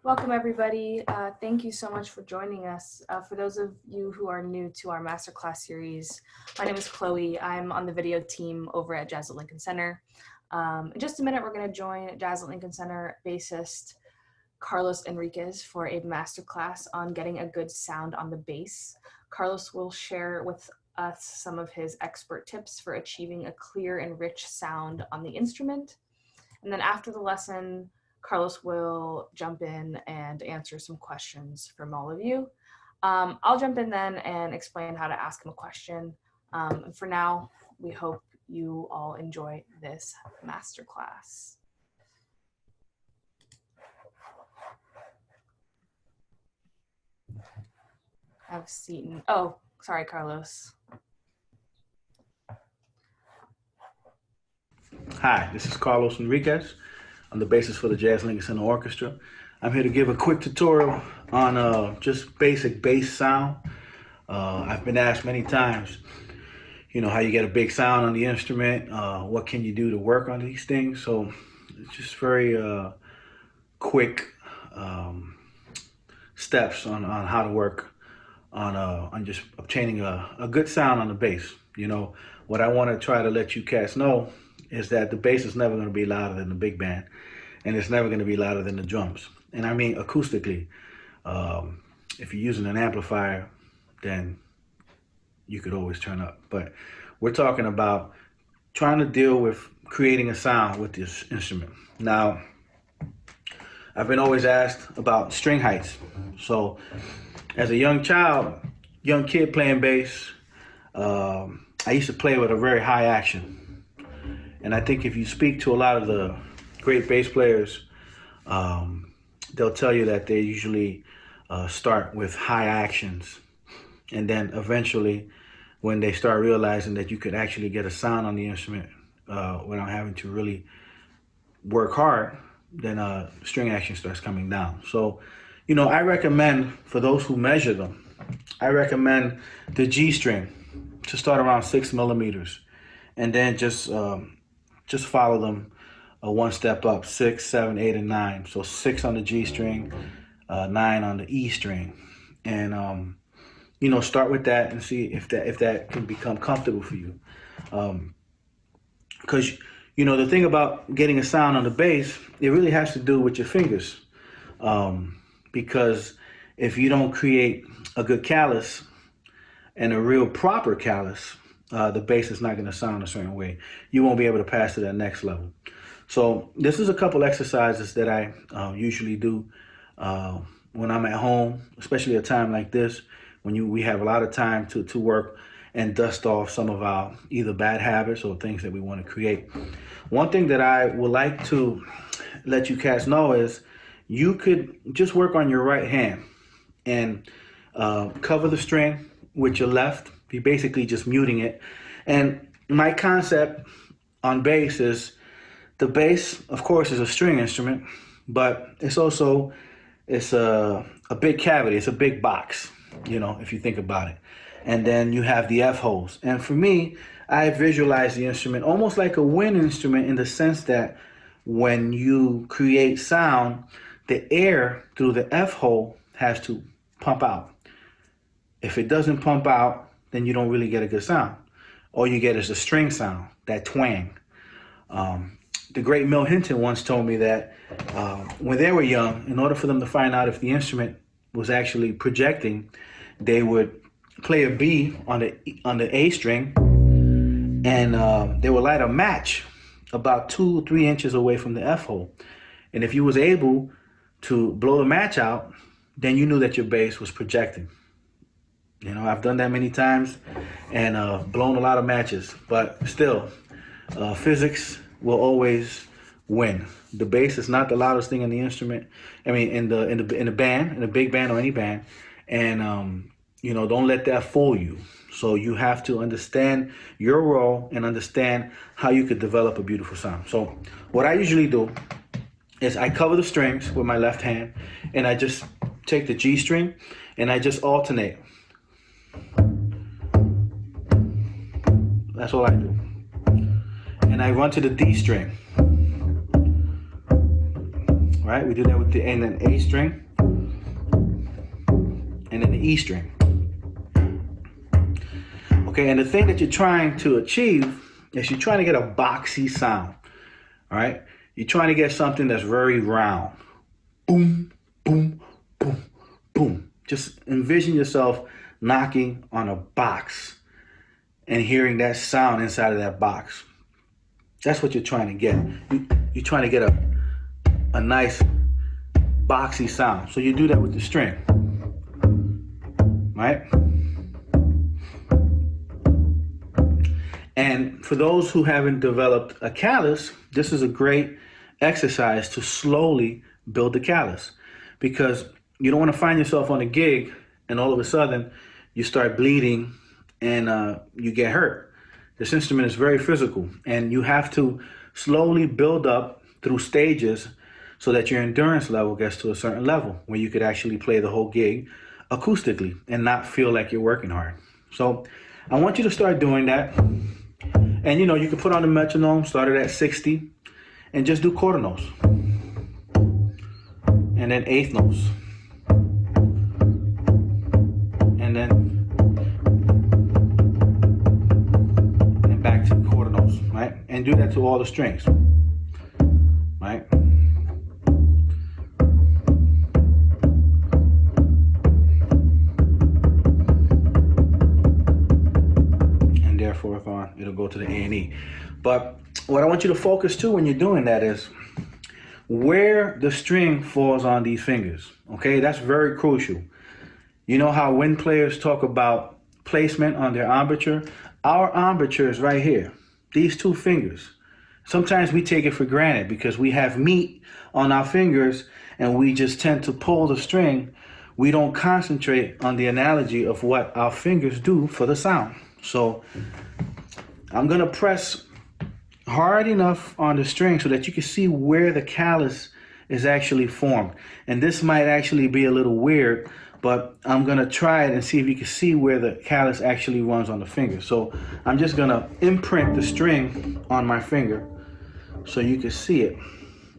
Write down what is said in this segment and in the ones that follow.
Welcome, everybody. Thank you so much for joining us. For those of you who are new to our masterclass series, my name is Chloe. I'm on the video team over at Jazz at Lincoln Center. In just a minute, we're going to join Jazz at Lincoln Center bassist Carlos Henriquez for a masterclass on getting a good sound on the bass. Carlos will share with us some of his expert tips for achieving a clear and rich sound on the instrument. And then after the lesson, Carlos will jump in and answer some questions from all of you. I'll jump in then and explain how to ask him a question. And for now, we hope you all enjoy this masterclass. Have a seat. Oh, sorry, Carlos. Hi, this is Carlos Henriquez. I'm the bassist for the Jazz Lincoln Center Orchestra. I'm here to give a quick tutorial on just basic bass sound. I've been asked many times, how you get a big sound on the instrument, what can you do to work on these things. So it's just very quick steps on how to work on just obtaining a good sound on the bass. What I want to try to let you cats know is that the bass is never going to be louder than the big band, and it's never going to be louder than the drums. And I mean acoustically. If you're using an amplifier, then you could always turn up. But we're talking about trying to deal with creating a sound with this instrument. Now, I've been always asked about string heights. So as a young kid playing bass, I used to play with a very high action. And I think if you speak to a lot of the great bass players, they'll tell you that they usually start with high actions. And then eventually, when they start realizing that you could actually get a sound on the instrument without having to really work hard, then string action starts coming down. So, I recommend, for those who measure them, I recommend the G string to start around 6 millimeters. And then just follow them one step up, 6, 7, 8, and 9. So 6 on the G string, 9 on the E string. And, start with that and see if that can become comfortable for you. Because, the thing about getting a sound on the bass, it really has to do with your fingers. Because if you don't create a good callus and a real proper callus, the bass is not going to sound a certain way. You won't be able to pass to that next level. So this is a couple exercises that I usually do when I'm at home, especially a time like this, when we have a lot of time to work and dust off some of our either bad habits or things that we want to create. One thing that I would like to let you cats know is you could just work on your right hand and cover the string with your left. You're basically just muting it. And my concept on bass is the bass, of course, is a string instrument, but it's also a big cavity. It's a big box, if you think about it. And then you have the F holes. And for me, I visualize the instrument almost like a wind instrument in the sense that when you create sound, the air through the F hole has to pump out. If it doesn't pump out, then you don't really get a good sound. All you get is a string sound, that twang. The great Mill Hinton once told me that when they were young, in order for them to find out if the instrument was actually projecting, they would play a B on the A string, and they would light a match about 2 or 3 inches away from the F hole. And if you was able to blow the match out, then you knew that your bass was projecting. I've done that many times and blown a lot of matches, but still, physics will always win. The bass is not the loudest thing in the instrument. I mean, in the band, in a big band or any band, and don't let that fool you. So you have to understand your role and understand how you could develop a beautiful sound. So what I usually do is I cover the strings with my left hand, and I just take the G string and I just alternate. That's all I do. And I run to the D string. right? We do that with the and then A string, and then the E string. Okay, and the thing that you're trying to achieve is you're trying to get a boxy sound, all right? You're trying to get something that's very round. Boom, boom, boom, boom. Just envision yourself knocking on a box and hearing that sound inside of that box. That's what you're trying to get. You're trying to get a nice boxy sound. So you do that with the string, right? And for those who haven't developed a callus, this is a great exercise to slowly build the callus, because you don't want to find yourself on a gig and all of a sudden you start bleeding and you get hurt. This instrument is very physical, and you have to slowly build up through stages so that your endurance level gets to a certain level where you could actually play the whole gig acoustically and not feel like you're working hard. So I want you to start doing that. And you know, you can put on the metronome, start it at 60, and just do quarter notes. And then eighth notes. And back to quarter notes, right? And do that to all the strings, right? Forth on, it'll go to the A and E. But what I want you to focus to when you're doing that is where the string falls on these fingers. Okay, that's very crucial. You know how wind players talk about placement on their embouchure? Our embouchure is right here, these two fingers. Sometimes we take it for granted because we have meat on our fingers and we just tend to pull the string. We don't concentrate on the analogy of what our fingers do for the sound. So I'm going to press hard enough on the string so that you can see where the callus is actually formed. And this might actually be a little weird, but I'm going to try it and see if you can see where the callus actually runs on the finger. So I'm just going to imprint the string on my finger so you can see it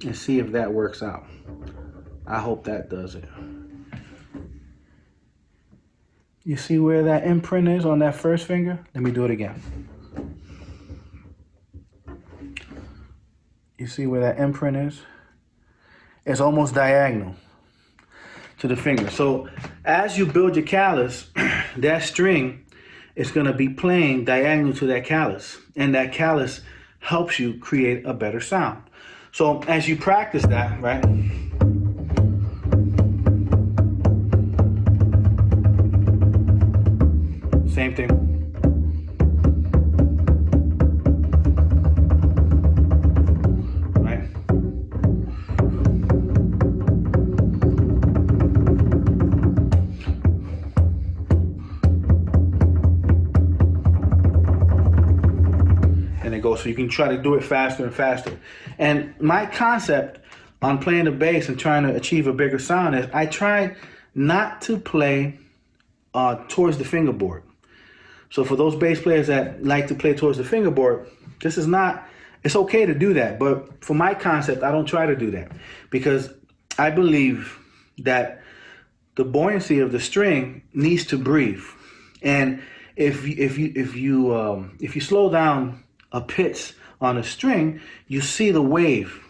and see if that works out. I hope that does it. You see where that imprint is on that first finger? Let me do it again. You see where that imprint is? It's almost diagonal to the finger. So as you build your callus, that string is going to be playing diagonal to that callus, and that callus helps you create a better sound. So as you practice that, right? Same thing. Right? And it goes, so you can try to do it faster and faster. And my concept on playing the bass and trying to achieve a bigger sound is I try not to play towards the fingerboard. So for those bass players that like to play towards the fingerboard, this is not, it's okay to do that. But for my concept, I don't try to do that because I believe that the buoyancy of the string needs to breathe. And if you slow down a pitch on a string, you see the wave.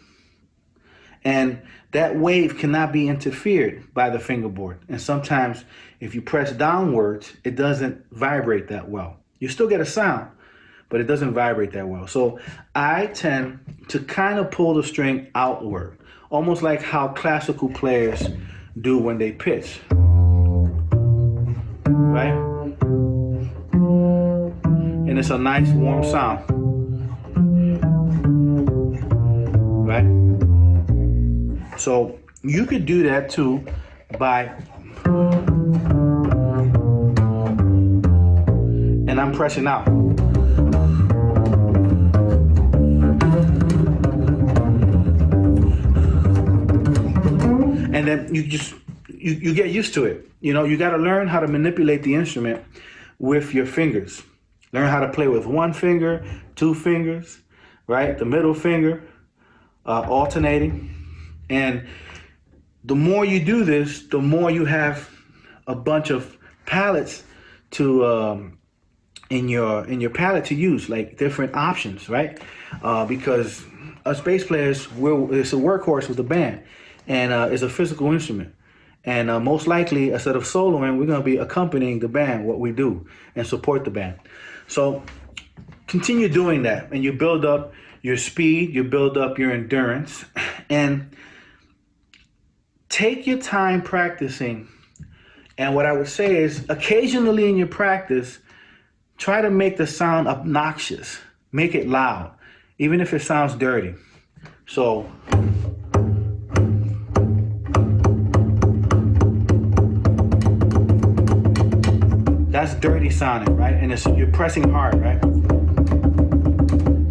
And that wave cannot be interfered by the fingerboard. And sometimes if you press downwards, it doesn't vibrate that well. You still get a sound, but it doesn't vibrate that well. So I tend to kind of pull the string outward, almost like how classical players do when they pitch, right? And it's a nice warm sound, right? So you could do that too by, and I'm pressing out. And then you get used to it. You know, you got to learn how to manipulate the instrument with your fingers. Learn how to play with one finger, two fingers, right? The middle finger, alternating. And the more you do this, the more you have a bunch of palettes to in your palette to use, like different options, right? Because us bass players, it's a workhorse with the band, and it's a physical instrument. And most likely, instead of soloing, we're going to be accompanying the band, what we do, and support the band. So continue doing that, and you build up your speed, you build up your endurance, and take your time practicing. And what I would say is, occasionally in your practice, try to make the sound obnoxious. Make it loud, even if it sounds dirty. So that's dirty sounding, right? And you're pressing hard, right?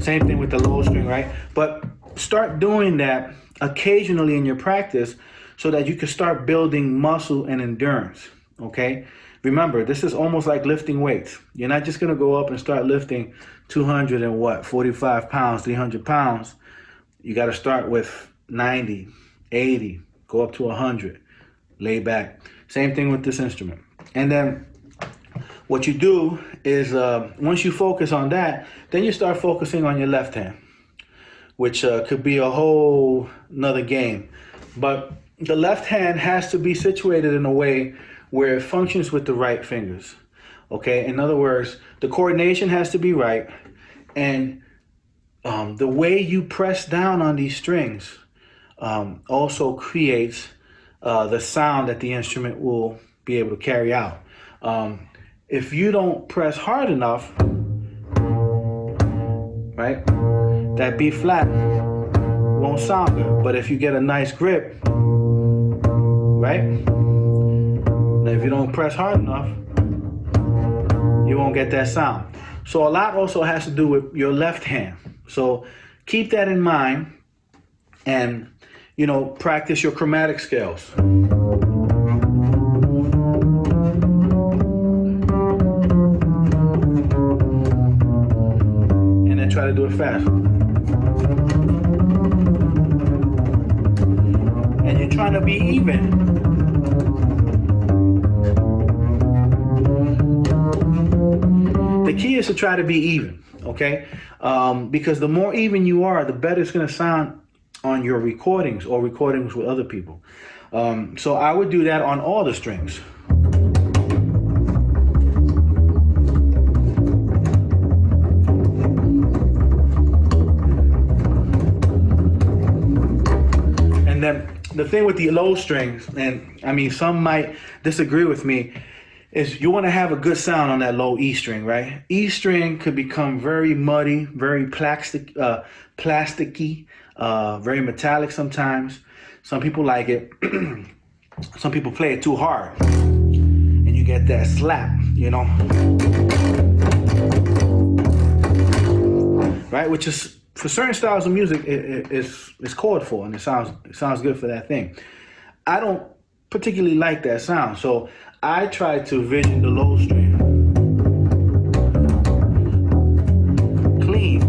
Same thing with the low string, right? But start doing that occasionally in your practice so that you can start building muscle and endurance, okay? Remember, this is almost like lifting weights. You're not just gonna go up and start lifting 45 pounds, 300 pounds. You gotta start with 90, 80, go up to 100, lay back. Same thing with this instrument. And then what you do is once you focus on that, then you start focusing on your left hand, which could be a whole nother game. But the left hand has to be situated in a way where it functions with the right fingers, okay? In other words, the coordination has to be right, and the way you press down on these strings also creates the sound that the instrument will be able to carry out. If you don't press hard enough, right, that B flat won't sound good. But if you get a nice grip, right, now if you don't press hard enough, you won't get that sound. So a lot also has to do with your left hand. So keep that in mind, and practice your chromatic scales. Try to do it fast. And you're trying to be even. The key is to try to be even, okay? Because the more even you are, the better it's going to sound on your recordings or recordings with other people. So I would do that on all the strings. And then the thing with the low strings, and I mean, some might disagree with me, is you want to have a good sound on that low E string, right? E string could become very muddy, very plasticky, very metallic sometimes. Some people like it. Some people play it too hard, and you get that slap, right? Which is, for certain styles of music, it's called for, and it sounds good for that thing. I don't particularly like that sound, so I try to vision the low string clean.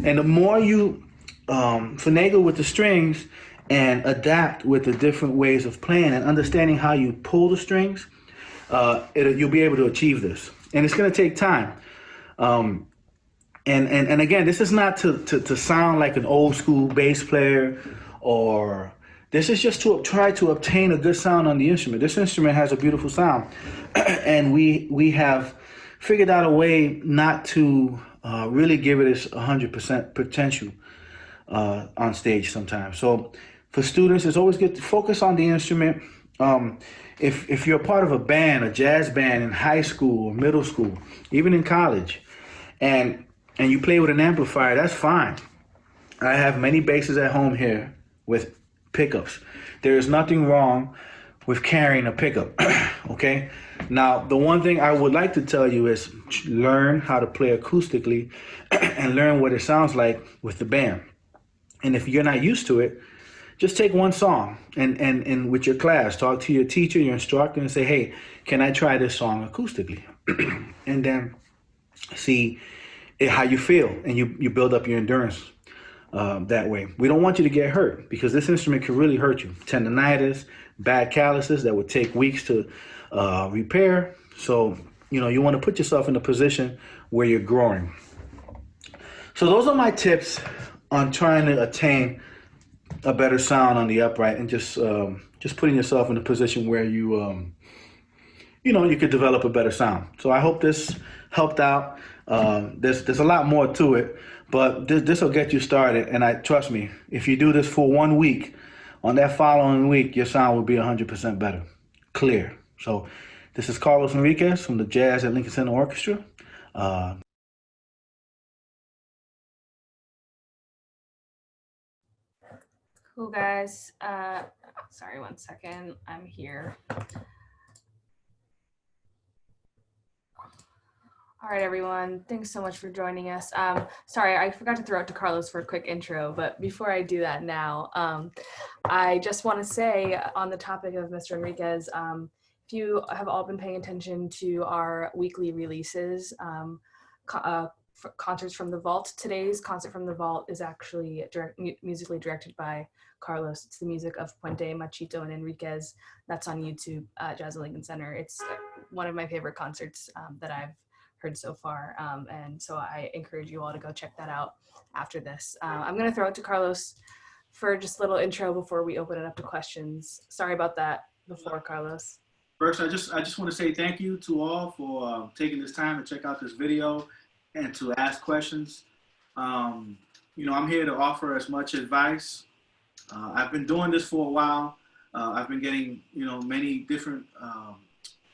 And the more you finagle with the strings and adapt with the different ways of playing and understanding how you pull the strings, you'll be able to achieve this. And it's going to take time. And again, this is not to sound like an old school bass player, or this is just to try to obtain a good sound on the instrument. This instrument has a beautiful sound, and we have figured out a way not to really give it its 100% potential on stage sometimes. So for students, it's always good to focus on the instrument. If you're a part of a band, a jazz band in high school or middle school, even in college, and you play with an amplifier, that's fine. I have many basses at home here with pickups. There is nothing wrong with carrying a pickup, okay? Now, the one thing I would like to tell you is learn how to play acoustically and learn what it sounds like with the band. And if you're not used to it, just take one song and with your class, talk to your teacher, your instructor, and say, hey, can I try this song acoustically? And then see how you feel, and you build up your endurance that way. We don't want you to get hurt because this instrument can really hurt you. Tendonitis, bad calluses that would take weeks to repair. So, you want to put yourself in a position where you're growing. So those are my tips on trying to attain a better sound on the upright, and just putting yourself in a position where you could develop a better sound. So I hope this helped out. There's a lot more to it, but this will get you started. And trust me, if you do this for 1 week, on that following week, your sound will be 100% better, clear. So this is Carlos Henriquez from the Jazz at Lincoln Center Orchestra. Cool, guys. Sorry, 1 second. I'm here. All right, everyone. Thanks so much for joining us. Sorry, I forgot to throw it to Carlos for a quick intro, but before I do that now, I just want to say on the topic of Mr. Henriquez, if you have all been paying attention to our weekly releases, concerts from the Vault, today's concert from the Vault is actually musically directed by Carlos. It's the music of Puente, Machito, and Henriquez. That's on YouTube, Jazz at Lincoln Center. It's one of my favorite concerts that I've heard so far, and so I encourage you all to go check that out after this. I'm going to throw it to Carlos for just a little intro before we open it up to questions. Sorry about that before, Carlos. First, I just want to say thank you to all for taking this time to check out this video and to ask questions. I'm here to offer as much advice. I've been doing this for a while. I've been getting many different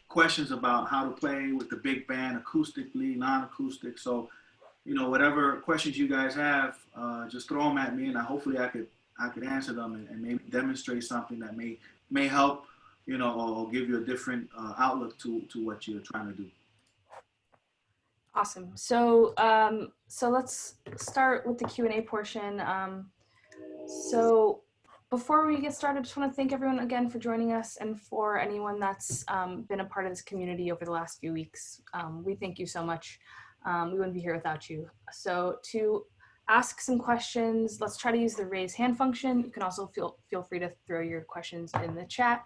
questions about how to play with the big band, acoustically, non-acoustic. So, whatever questions you guys have, just throw them at me, and hopefully I could answer them and maybe demonstrate something that may help, or give you a different outlook to what you're trying to do. Awesome. So let's start with the Q&A portion. So before we get started, I just want to thank everyone again for joining us, and for anyone that's been a part of this community over the last few weeks. We thank you so much. We wouldn't be here without you. So to ask some questions, let's try to use the raise hand function. You can also feel free to throw your questions in the chat.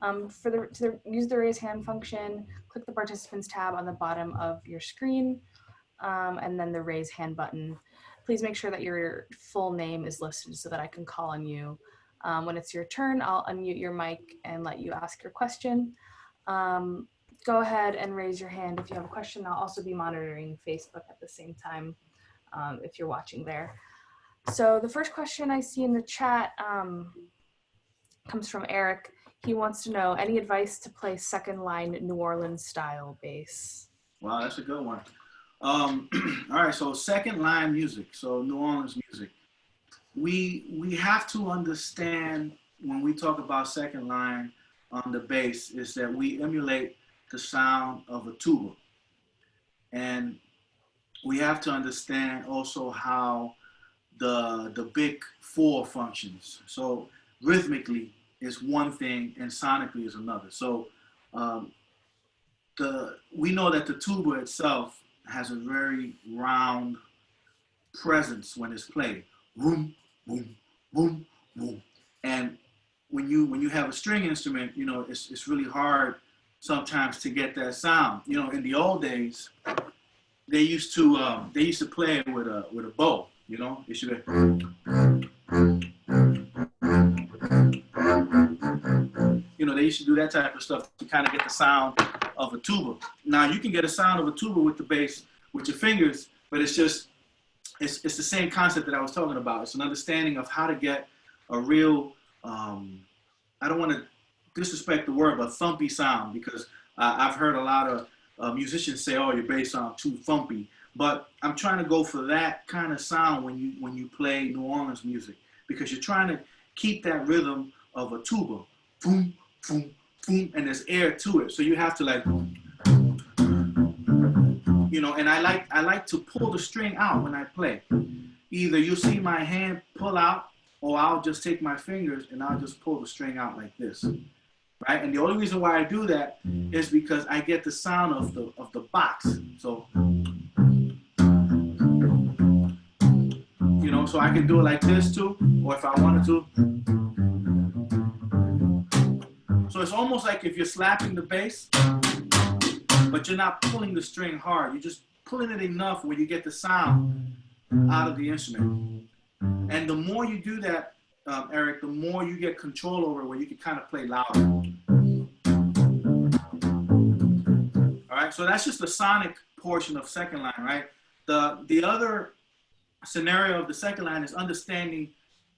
Use the raise hand function, click the participants tab on the bottom of your screen, and then the raise hand button. Please make sure that your full name is listed so that I can call on you. When it's your turn, I'll unmute your mic and let you ask your question. Go ahead and raise your hand if you have a question. I'll also be monitoring Facebook at the same time if you're watching there. So the first question I see in the chat comes from Eric. He wants to know, any advice to play second line New Orleans style bass? Wow, that's a good one. All right, so second line music, so New Orleans music. We have to understand when we talk about second line on the bass is that we emulate the sound of a tuba. And we have to understand also how the big four functions. So rhythmically is one thing and sonically is another. So we know that the tuba itself has a very round presence when it's played. Boom, boom, boom, boom. And when you have a string instrument, it's really hard sometimes to get that sound. In the old days, they used to play with a bow. It should be. They used to do that type of stuff to kind of get the sound of a tuba. Now you can get a sound of a tuba with the bass with your fingers, but it's the same concept that I was talking about. It's an understanding of how to get a real, I don't want to disrespect the word, but thumpy sound, because I've heard a lot of musicians say, oh, your bass sound too thumpy. But I'm trying to go for that kind of sound when you play New Orleans music, because you're trying to keep that rhythm of a tuba. Boom, boom, boom, and there's air to it. So you have to and I like to pull the string out when I play. Either you'll see my hand pull out, or I'll just take my fingers and I'll just pull the string out like this, right? And the only reason why I do that is because I get the sound of the box. So You know, so I can do it like this too, or if I wanted to. So it's almost like if you're slapping the bass, but you're not pulling the string hard. You're just pulling it enough where you get the sound out of the instrument. And the more you do that, Eric, the more you get control over it, where you can kind of play louder. All right, so that's just the sonic portion of second line, right? The other scenario of the second line is understanding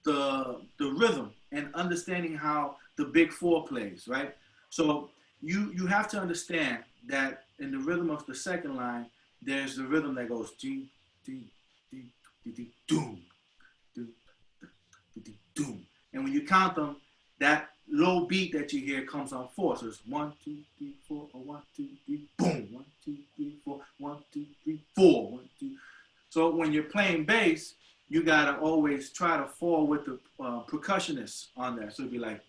the rhythm and understanding how the big four plays, right? So you have to understand that in the rhythm of the second line, there's the rhythm that goes ding, ding, ding, ding, ding, doom, doom, doom, doom. And when you count them, that low beat that you hear comes on four. So it's 1, 2, 3, 4, or 1, 2, 3, boom, 1, 2, 3, 4, 1, 2, 3, 4, 1, 2. So when you're playing bass, you gotta always try to fall with the percussionists on that. So it'd be like.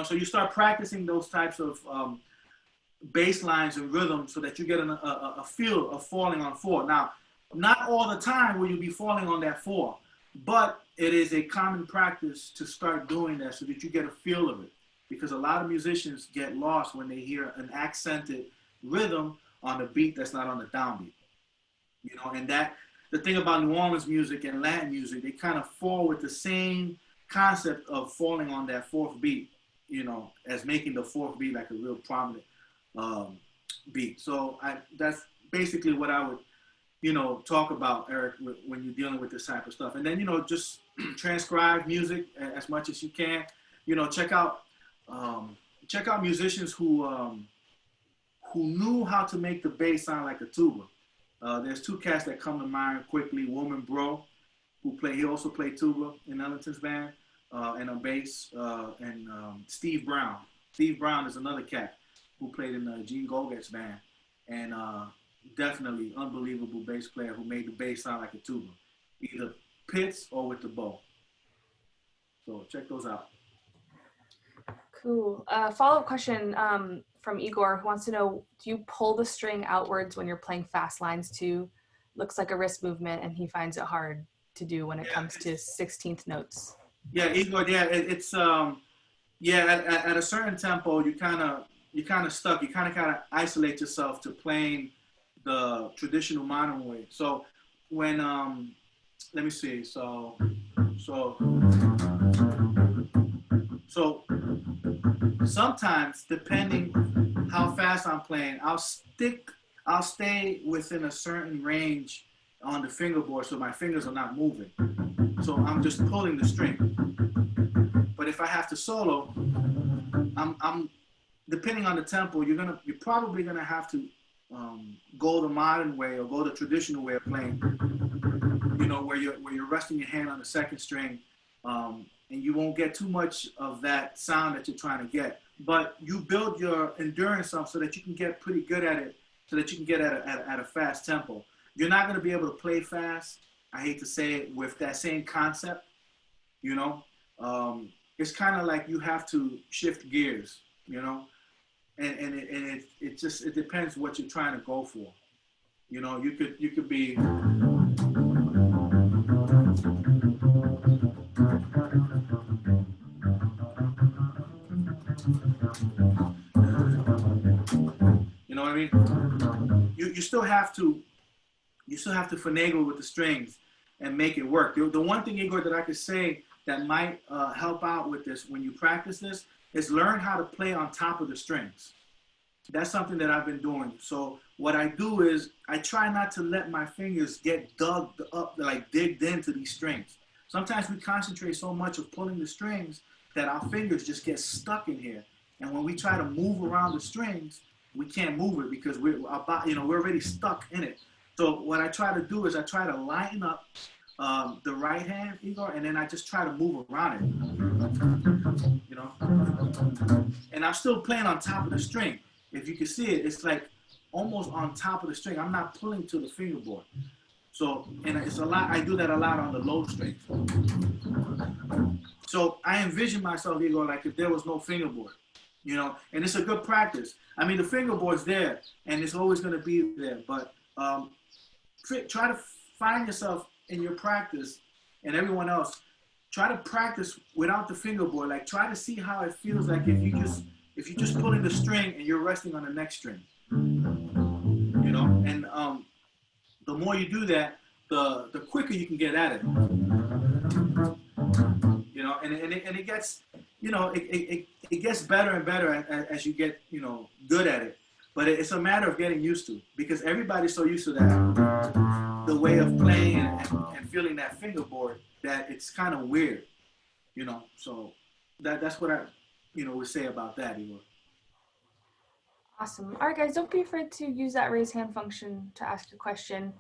So you start practicing those types of bass lines and rhythms so that you get a feel of falling on four. Now, not all the time will you be falling on that four, but it is a common practice to start doing that so that you get a feel of it. Because a lot of musicians get lost when they hear an accented rhythm on a beat that's not on the downbeat. You know, and that the thing about New Orleans music and Latin music, they kind of fall with the same concept of falling on that fourth beat. You know, as making the fourth beat like a real prominent beat. So that's basically what I would, you know, talk about, Eric, when you're dealing with this type of stuff. And then, you know, just transcribe music as much as you can. You know, check out musicians who knew how to make the bass sound like a tuba. There's two cats that come to mind quickly. Woman Bro, he also played tuba in Ellington's band. And on bass, and Steve Brown. Steve Brown is another cat who played in Gene Golget's band, and definitely unbelievable bass player who made the bass sound like a tuba, either pits or with the bow. So check those out. Cool. Follow-up question from Igor, who wants to know, do you pull the string outwards when you're playing fast lines too? Looks like a wrist movement, and he finds it hard to do when it comes to 16th notes. Yeah, Igor. Yeah, it's at a certain tempo, you kind of stuck. You kind of isolate yourself to playing the traditional modern way. So when let me see. So sometimes, depending how fast I'm playing, I'll stay within a certain range on the fingerboard, so my fingers are not moving. So I'm just pulling the string. But if I have to solo, I'm depending on the tempo, you're probably gonna have to go the modern way or go the traditional way of playing. You know, where you're resting your hand on the second string, and you won't get too much of that sound that you're trying to get. But you build your endurance up so that you can get pretty good at it, so that you can get at a fast tempo. You're not going to be able to play fast, I hate to say it, with that same concept, you know. It's kind of like you have to shift gears, you know, and it depends what you're trying to go for. You know, you could be. You know what I mean? You still have to finagle with the strings and make it work. The one thing, Igor, that I could say that might help out with this when you practice this is learn how to play on top of the strings. That's something that I've been doing. So what I do is I try not to let my fingers get digged into these strings. Sometimes we concentrate so much of pulling the strings that our fingers just get stuck in here. And when we try to move around the strings, we can't move it because we're already stuck in it. So what I try to do is I try to lighten up the right hand, Igor, and then I just try to move around it, you know? And I'm still playing on top of the string. If you can see it, it's like almost on top of the string. I'm not pulling to the fingerboard. So, and it's a lot, I do that a lot on the low strings. So I envision myself, Igor, like if there was no fingerboard, you know, and it's a good practice. I mean, the fingerboard's there and it's always going to be there, but try to find yourself in your practice, and everyone else, try to practice without the fingerboard. Like, try to see how it feels like if you're just pulling the string and you're resting on the next string, you know, and the more you do that, the quicker you can get at it, you know, and it gets, you know, it gets better and better as you get, you know, good at it. But it's a matter of getting used to, because everybody's so used to that, the way of playing and feeling that fingerboard, that it's kind of weird, you know. So that's what I, you know, would say about that, Igor. Awesome. All right, guys, don't be afraid to use that raise hand function to ask your question.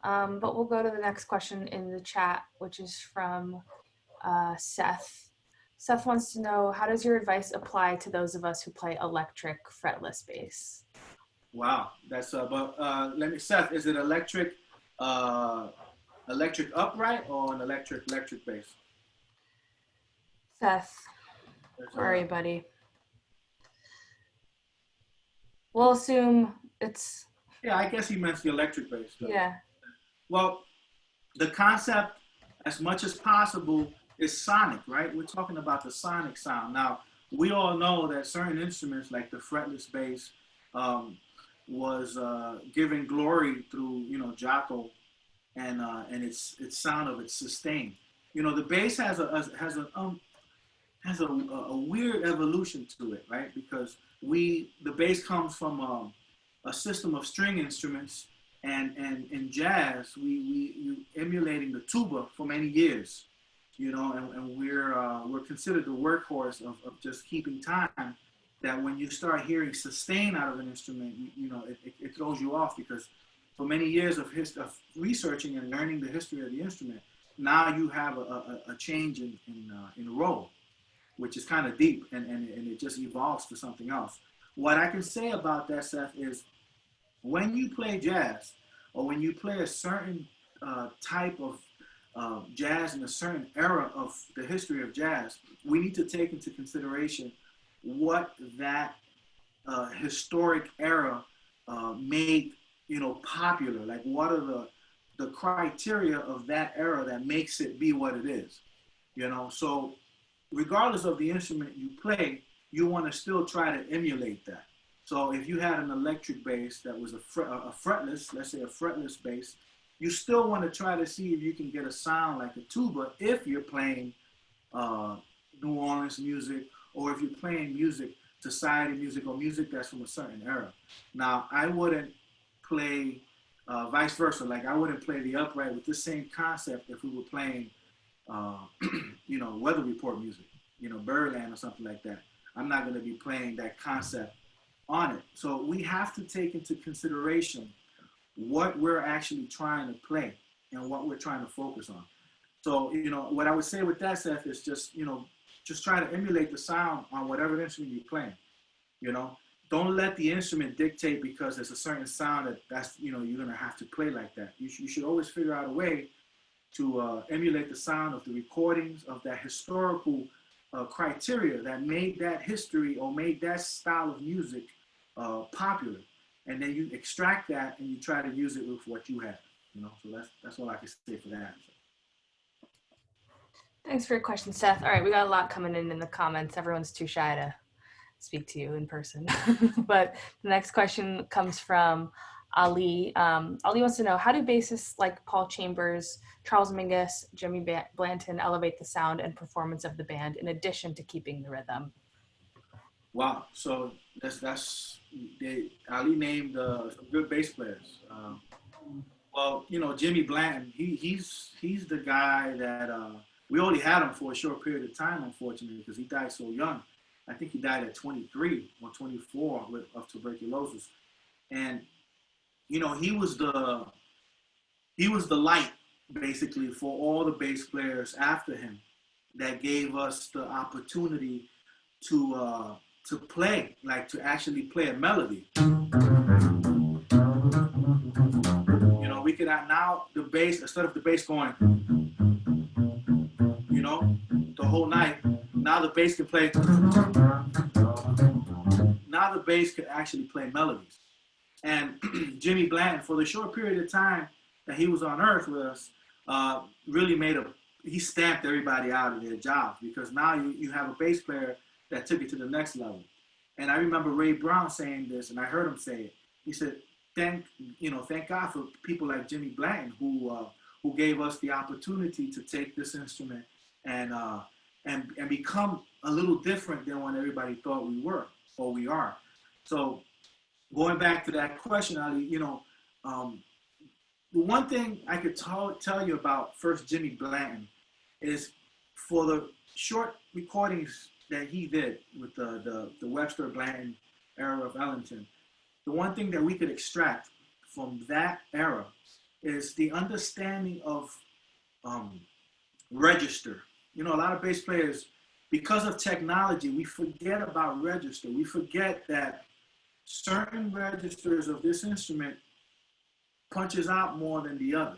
But we'll go to the next question in the chat, which is from Seth. Seth wants to know, how does your advice apply to those of us who play electric fretless bass? Wow, that's but let me, Seth, is it electric upright or an electric bass? Seth, where are you, buddy? We'll assume it's... Yeah, I guess he meant the electric bass. Though. Yeah. Well, the concept, as much as possible, is sonic, right? We're talking about the sonic sound. Now, we all know that certain instruments, like the fretless bass, was given glory through, you know, JLCO and its sound of its sustain. You know, the bass has a weird evolution to it, right? Because the bass comes from a system of string instruments, and in jazz we emulating the tuba for many years, you know, and we're considered the workhorse of just keeping time. That when you start hearing sustain out of an instrument, you know, it throws you off, because for many years of researching and learning the history of the instrument, now you have a change in role, which is kind of deep, and it just evolves to something else. What I can say about that, Seth, is when you play jazz, or when you play a certain type of jazz in a certain era of the history of jazz, we need to take into consideration what that historic era made, you know, popular. Like, what are the criteria of that era that makes it be what it is, you know? So regardless of the instrument you play, you want to still try to emulate that. So if you had an electric bass that was a fretless, let's say a fretless bass, you still want to try to see if you can get a sound like a tuba if you're playing New Orleans music, or if you're playing music, society music, or music that's from a certain era. Now, I wouldn't play vice versa. Like, I wouldn't play the upright with the same concept if we were playing, you know, weather report music, you know, Birdland or something like that. I'm not going to be playing that concept on it. So we have to take into consideration what we're actually trying to play and what we're trying to focus on. So, you know, what I would say with that, Seth, is just, you know, just try to emulate the sound on whatever instrument you're playing. You know, don't let the instrument dictate because there's a certain sound that's, you know, you're going to have to play like that. You should always figure out a way to emulate the sound of the recordings of that historical criteria that made that history or made that style of music popular. And then you extract that and you try to use it with what you have, you know. So that's all I can say for that. Thanks for your question, Seth. All right, we got a lot coming in the comments. Everyone's too shy to speak to you in person. But the next question comes from Ali. Ali wants to know, how do bassists like Paul Chambers, Charles Mingus, Jimmy Blanton elevate the sound and performance of the band in addition to keeping the rhythm? Wow, so Ali named some good bass players. Well, you know, Jimmy Blanton, he's the guy that we only had him for a short period of time, unfortunately, because he died so young. I think he died at 23 or 24 of tuberculosis. And, you know, he was the light, basically, for all the bass players after him that gave us the opportunity to play, like to actually play a melody. could now the bass, instead of the bass going, you know, the whole night, now the bass can play. Now the bass could actually play melodies. And Jimmy Blanton, for the short period of time that he was on Earth with us, really he stamped everybody out of their jobs, because now you have a bass player that took it to the next level. And I remember Ray Brown saying this, and I heard him say it. He said, thank God for people like Jimmy Blanton who gave us the opportunity to take this instrument and become a little different than what everybody thought we were or we are. So going back to that question, Ali, the one thing I could tell you about first Jimmy Blanton is, for the short recordings that he did with the Webster Blanton era of Ellington, the one thing that we could extract from that era is the understanding of register. A lot of bass players, because of technology, we forget about register. We forget that certain registers of this instrument punches out more than the other.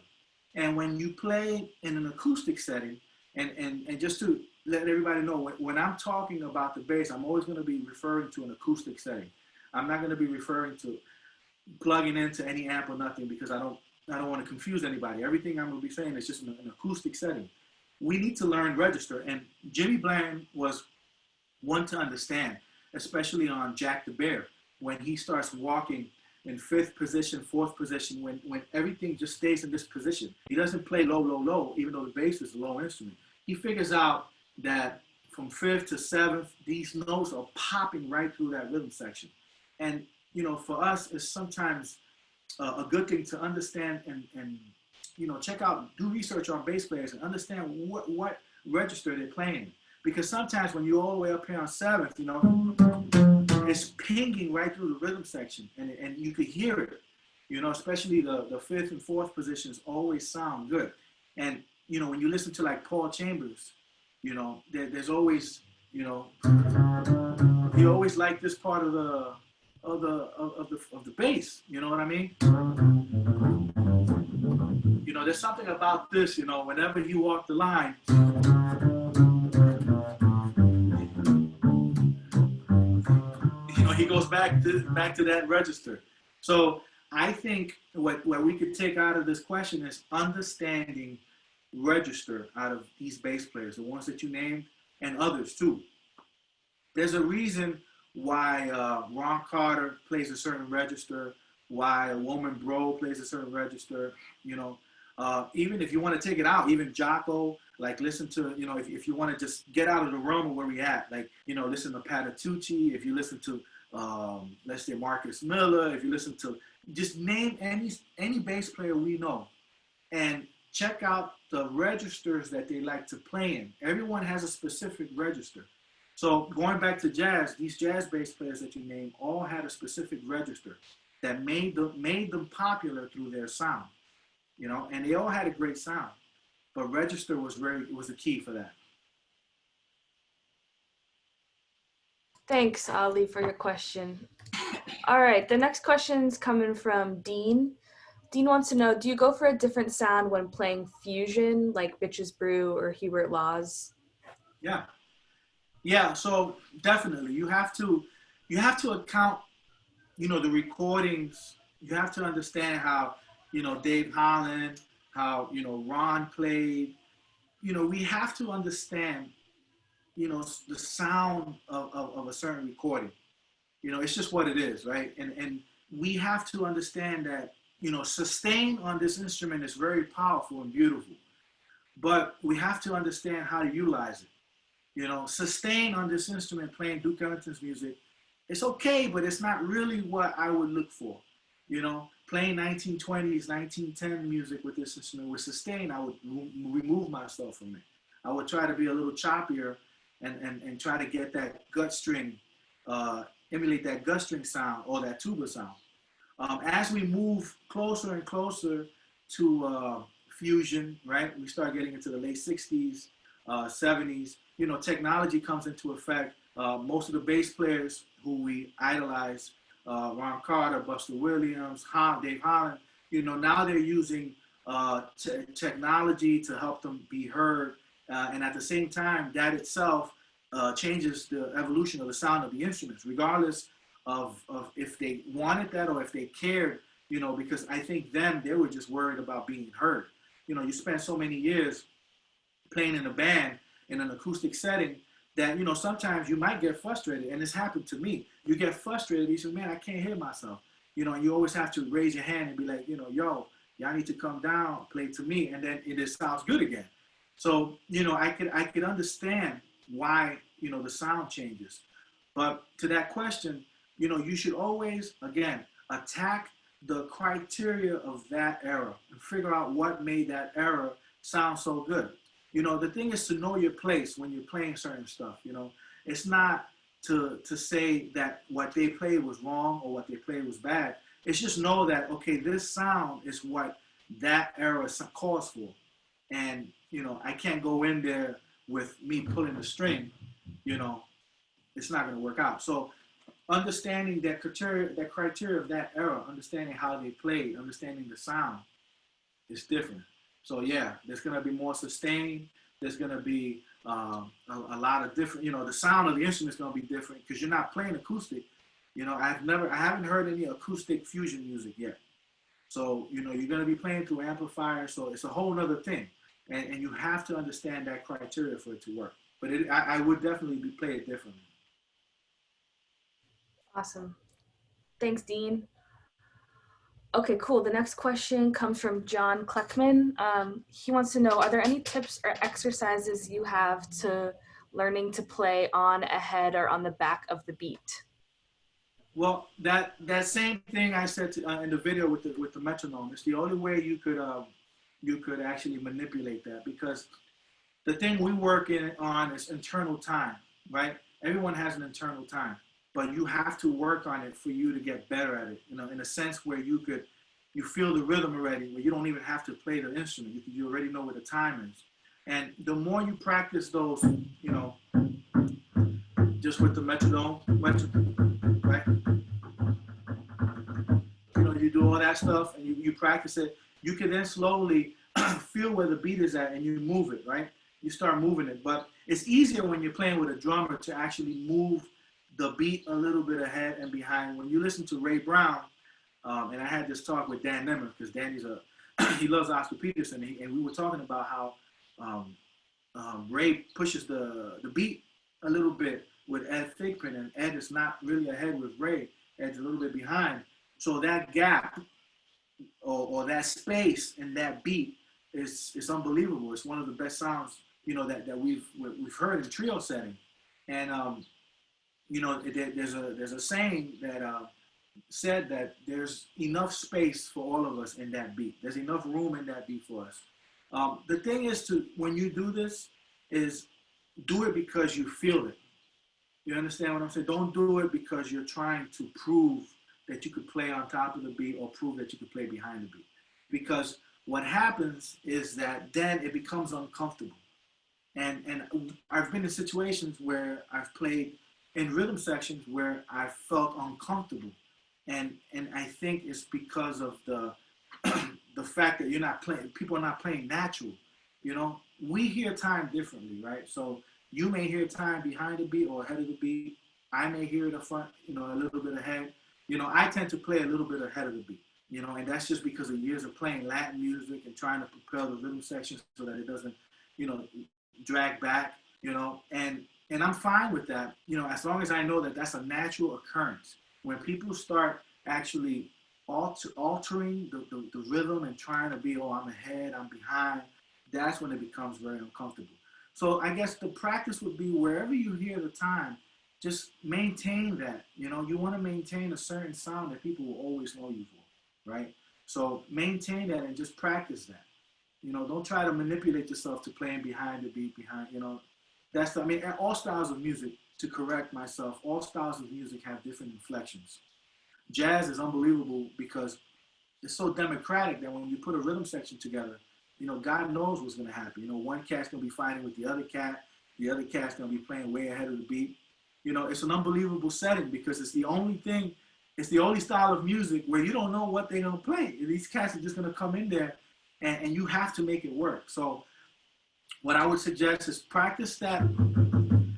And when you play in an acoustic setting, and just to let everybody know, when I'm talking about the bass, I'm always going to be referring to an acoustic setting. I'm not going to be referring to plugging into any amp or nothing, because I don't want to confuse anybody. Everything I'm going to be saying is just an acoustic setting. We need to learn register, and Jimmy Blanton was one to understand, especially on Jack the Bear, when he starts walking in fifth position, fourth position, when everything just stays in this position. He doesn't play low, low, low, even though the bass is a low instrument. He figures out that from fifth to seventh, these notes are popping right through that rhythm section. And, for us, it's sometimes a good thing to understand and check out, do research on bass players and understand what register they're playing. Because sometimes when you're all the way up here on seventh, it's pinging right through the rhythm section, and you could hear it, especially the fifth and fourth positions always sound good. And, when you listen to like Paul Chambers, there's always, he always like this part of the bass, you know what I mean? There's something about this, whenever you walk the line, he goes back to that register. So I think what we could take out of this question is understanding register out of these bass players, the ones that you named, and others too. There's a reason why Ron Carter plays a certain register, why Woman Bro plays a certain register, even if you want to take it out, even JLCO, like listen to, if you want to just get out of the realm of where we at, like, listen to Patitucci, if you listen to, let's say Marcus Miller, if you listen to, just name any bass player we know and check out the registers that they like to play in. Everyone has a specific register. So going back to jazz, these jazz bass players that you named all had a specific register that made them popular through their sound, and they all had a great sound, but register was the key for that. Thanks, Ali, for your question. All right, the next question's coming from Dean. Dean wants to know, do you go for a different sound when playing fusion, like Bitches Brew or Hubert Laws? Yeah, so definitely you have to account, the recordings. You have to understand how, Dave Holland, how, Ron played. We have to understand, the sound of a certain recording. It's just what it is, right? And we have to understand that, sustain on this instrument is very powerful and beautiful, but we have to understand how to utilize it. Sustain on this instrument playing Duke Ellington's music, it's okay, but it's not really what I would look for. Playing 1920s, 1910 music with this instrument with sustain, I would remove myself from it. I would try to be a little choppier and try to get that gut string, emulate that gut string sound or that tuba sound. As we move closer and closer to fusion, right, we start getting into the late 60s, 70s, technology comes into effect. Most of the bass players who we idolize, Ron Carter, Buster Williams, Dave Holland, Now they're using technology to help them be heard, and at the same time, that itself changes the evolution of the sound of the instruments, regardless of if they wanted that or if they cared, because I think then they were just worried about being heard. You spend so many years playing in a band in an acoustic setting that, sometimes you might get frustrated, and it's happened to me. You get frustrated, you say, man, I can't hear myself. And you always have to raise your hand and be like, yo, y'all need to come down, play to me, and then it sounds good again. So, I could understand why, the sound changes. But to that question, you should always, again, attack the criteria of that era and figure out what made that era sound so good. The thing is to know your place when you're playing certain stuff. It's not to say that what they played was wrong or what they played was bad. It's just know that, okay, this sound is what that era calls for. And, I can't go in there with me pulling the string, it's not going to work out. So understanding that criteria of that era, understanding how they played, understanding the sound is different. So yeah, there's going to be more sustained. There's going to be a lot of different, the sound of the instrument is going to be different because you're not playing acoustic. I haven't heard any acoustic fusion music yet. So, you're going to be playing through amplifiers. So it's a whole other thing. And you have to understand that criteria for it to work. But I would definitely play it differently. Awesome. Thanks, Dean. Okay, cool. The next question comes from John Kleckman. He wants to know, are there any tips or exercises you have to learning to play on, ahead, or on the back of the beat? Well, that same thing I said in the video with the metronome. It's the only way you could actually manipulate that, because the thing we work on is internal time, right? Everyone has an internal time, but you have to work on it for you to get better at it. In a sense where you feel the rhythm already, where you don't even have to play the instrument. You already know where the time is. And the more you practice those, just with the metronome, right? You do all that stuff and you practice it. You can then slowly feel where the beat is at and you move it, right? You start moving it. But it's easier when you're playing with a drummer to actually move the beat a little bit ahead and behind. When you listen to Ray Brown, and I had this talk with Dan Nemeth, because Danny's he loves Oscar Peterson, and we were talking about how Ray pushes the beat a little bit with Ed Thigpen, and Ed is not really ahead with Ray. Ed's a little bit behind. So that gap or that space in that beat is unbelievable. It's one of the best sounds, that we've heard in trio setting. And there's a saying that said that there's enough space for all of us in that beat. There's enough room in that beat for us. The thing is when you do this, is do it because you feel it. You understand what I'm saying? Don't do it because you're trying to prove that you could play on top of the beat or prove that you could play behind the beat. Because what happens is that then it becomes uncomfortable. And I've been in situations where I've played in rhythm sections where I felt uncomfortable. And I think it's because of the the fact that people are not playing natural. We hear time differently, right? So you may hear time behind the beat or ahead of the beat. I may hear it up front, a little bit ahead. I tend to play a little bit ahead of the beat, and that's just because of years of playing Latin music and trying to propel the rhythm section so that it doesn't, drag back, and I'm fine with that, as long as I know that that's a natural occurrence. When people start actually altering the rhythm and trying to be, I'm ahead, I'm behind, that's when it becomes very uncomfortable. So I guess the practice would be wherever you hear the time, just maintain that. You want to maintain a certain sound that people will always know you for, right? So maintain that and just practice that. Don't try to manipulate yourself to playing behind the beat, all styles of music, to correct myself, all styles of music have different inflections. Jazz is unbelievable because it's so democratic that when you put a rhythm section together, God knows what's going to happen. One cat's going to be fighting with the other cat cat's going to be playing way ahead of the beat. It's an unbelievable setting because it's the only thing it's the only style of music where you don't know what they're gonna play. These cats are just gonna come in there, and you have to make it work. So what I would suggest is practice that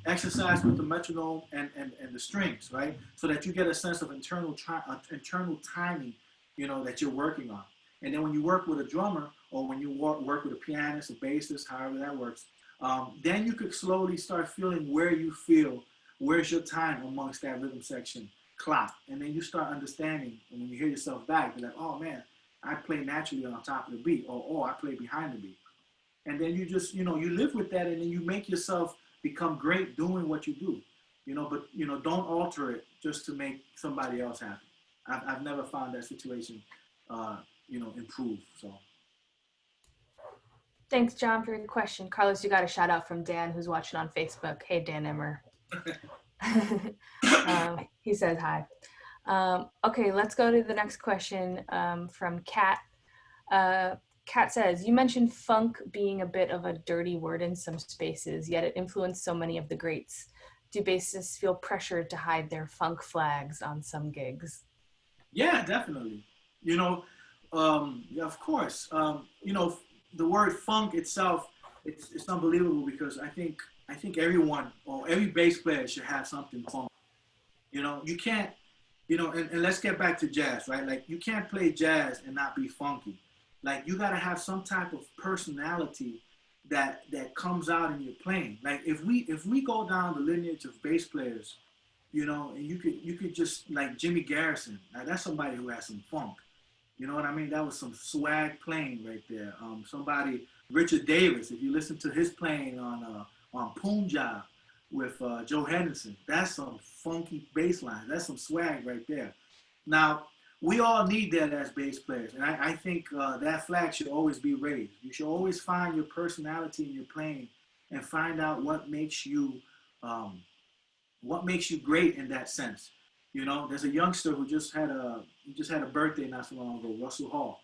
exercise with the metronome and the strings, right? So that you get a sense of internal timing, that you're working on. And then when you work with a drummer, or when you work with a pianist, a bassist, however that works, then you could slowly start feeling where's your time amongst that rhythm section clock. And then you start understanding, and when you hear yourself back, you're like, oh man, I play naturally on top of the beat, or oh, I play behind the beat. And then you just, you live with that, and then you make yourself become great doing what you do, but, don't alter it just to make somebody else happy. I've never found that situation, improve, so. Thanks, John, for your question. Carlos, you got a shout out from Dan, who's watching on Facebook. Hey, Dan Emmer. He says hi. Okay, let's go to the next question from Kat. Kat says, you mentioned funk being a bit of a dirty word in some spaces, yet it influenced so many of the greats. Do bassists feel pressured to hide their funk flags on some gigs? Yeah, definitely. Yeah, of course. The word funk itself, it's unbelievable, because I think everyone, or every bass player, should have something funk. You can't, and let's get back to jazz, right? Like, you can't play jazz and not be funky. Like, you gotta have some type of personality that comes out in your playing. Like, if we go down the lineage of bass players, and you could just, like Jimmy Garrison, now that's somebody who has some funk. You know what I mean? That was some swag playing right there. Richard Davis, if you listen to his playing on Punjab with Joe Henderson, that's some funky bass lines. That's some swag right there. Now, we all need that as bass players, and I think that flag should always be raised. You should always find your personality in your playing, and find out what makes you great in that sense. There's a youngster who just had a birthday not so long ago, Russell Hall,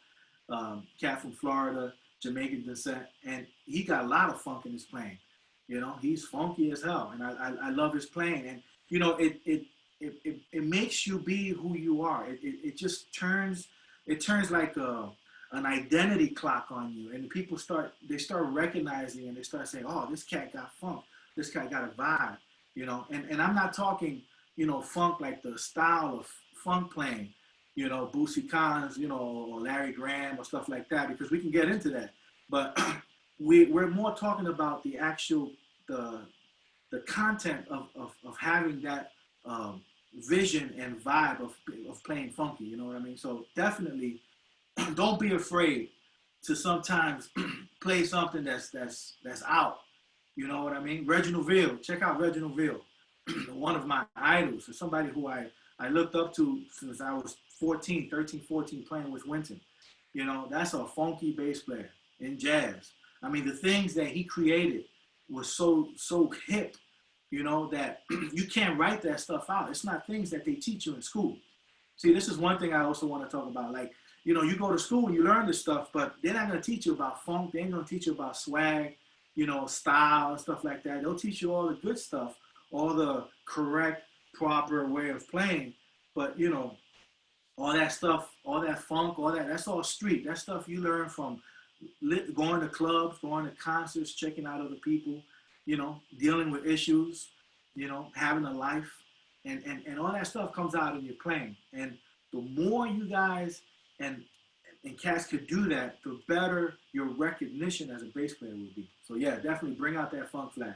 cat from Florida, Jamaican descent, and he got a lot of funk in his playing. He's funky as hell, and I love his playing, and it makes you be who you are. It just turns like an identity clock on you, and people start recognizing, and they start saying, oh, this cat got funk, this cat got a vibe, and I'm not talking funk like the style of funk playing, Boosie Collins, or Larry Graham or stuff like that, because we can get into that, but we're more talking about the actual the content of having that vision and vibe of playing funky, you know what I mean? So definitely don't be afraid to sometimes play something that's out, you know what I mean? Reginald Veal, check out Reginald Veal, one of my idols, and somebody who I looked up to since I was 13, 14, playing with Wynton. That's a funky bass player in jazz. I mean, the things that he created was so hip, that you can't write that stuff out. It's not things that they teach you in school. See, this is one thing I also want to talk about. Like, you go to school and you learn this stuff, but they're not going to teach you about funk. They ain't going to teach you about swag, style and stuff like that. They'll teach you all the good stuff, all the correct, proper way of playing. But, all that stuff, all that funk, that's all street. That stuff you learn from going to clubs, going to concerts, checking out other people, dealing with issues, having a life, and all that stuff comes out in your playing. And the more you guys and cats could do that, the better your recognition as a bass player will be. So yeah, definitely bring out that funk flag.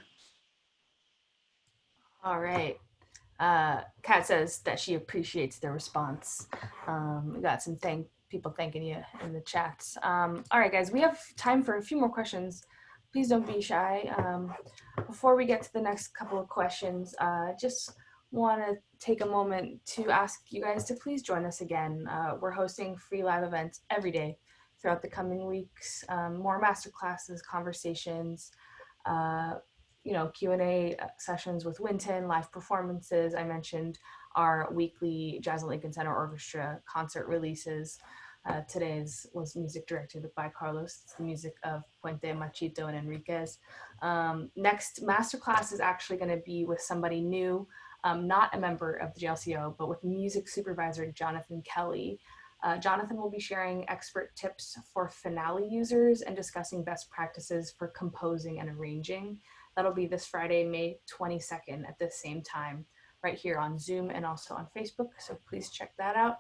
All right. Kat says that she appreciates the response. We got some people thanking you in the chats. All right, guys, we have time for a few more questions. Please don't be shy. Before we get to the next couple of questions, just want to take a moment to ask you guys to please join us again. We're hosting free live events every day throughout the coming weeks, more masterclasses, conversations, Q&A sessions with Wynton, live performances. I mentioned our weekly Jazz at Lincoln Center Orchestra concert releases. Today's was music directed by Carlos. It's the music of Puente, Machito, and Henriquez. Next masterclass is actually going to be with somebody new. not a member of the JLCO, but with music supervisor Jonathan Kelly. Jonathan will be sharing expert tips for finale users and discussing best practices for composing and arranging. That'll be this Friday, May 22nd at the same time, right here on Zoom and also on Facebook. So please check that out.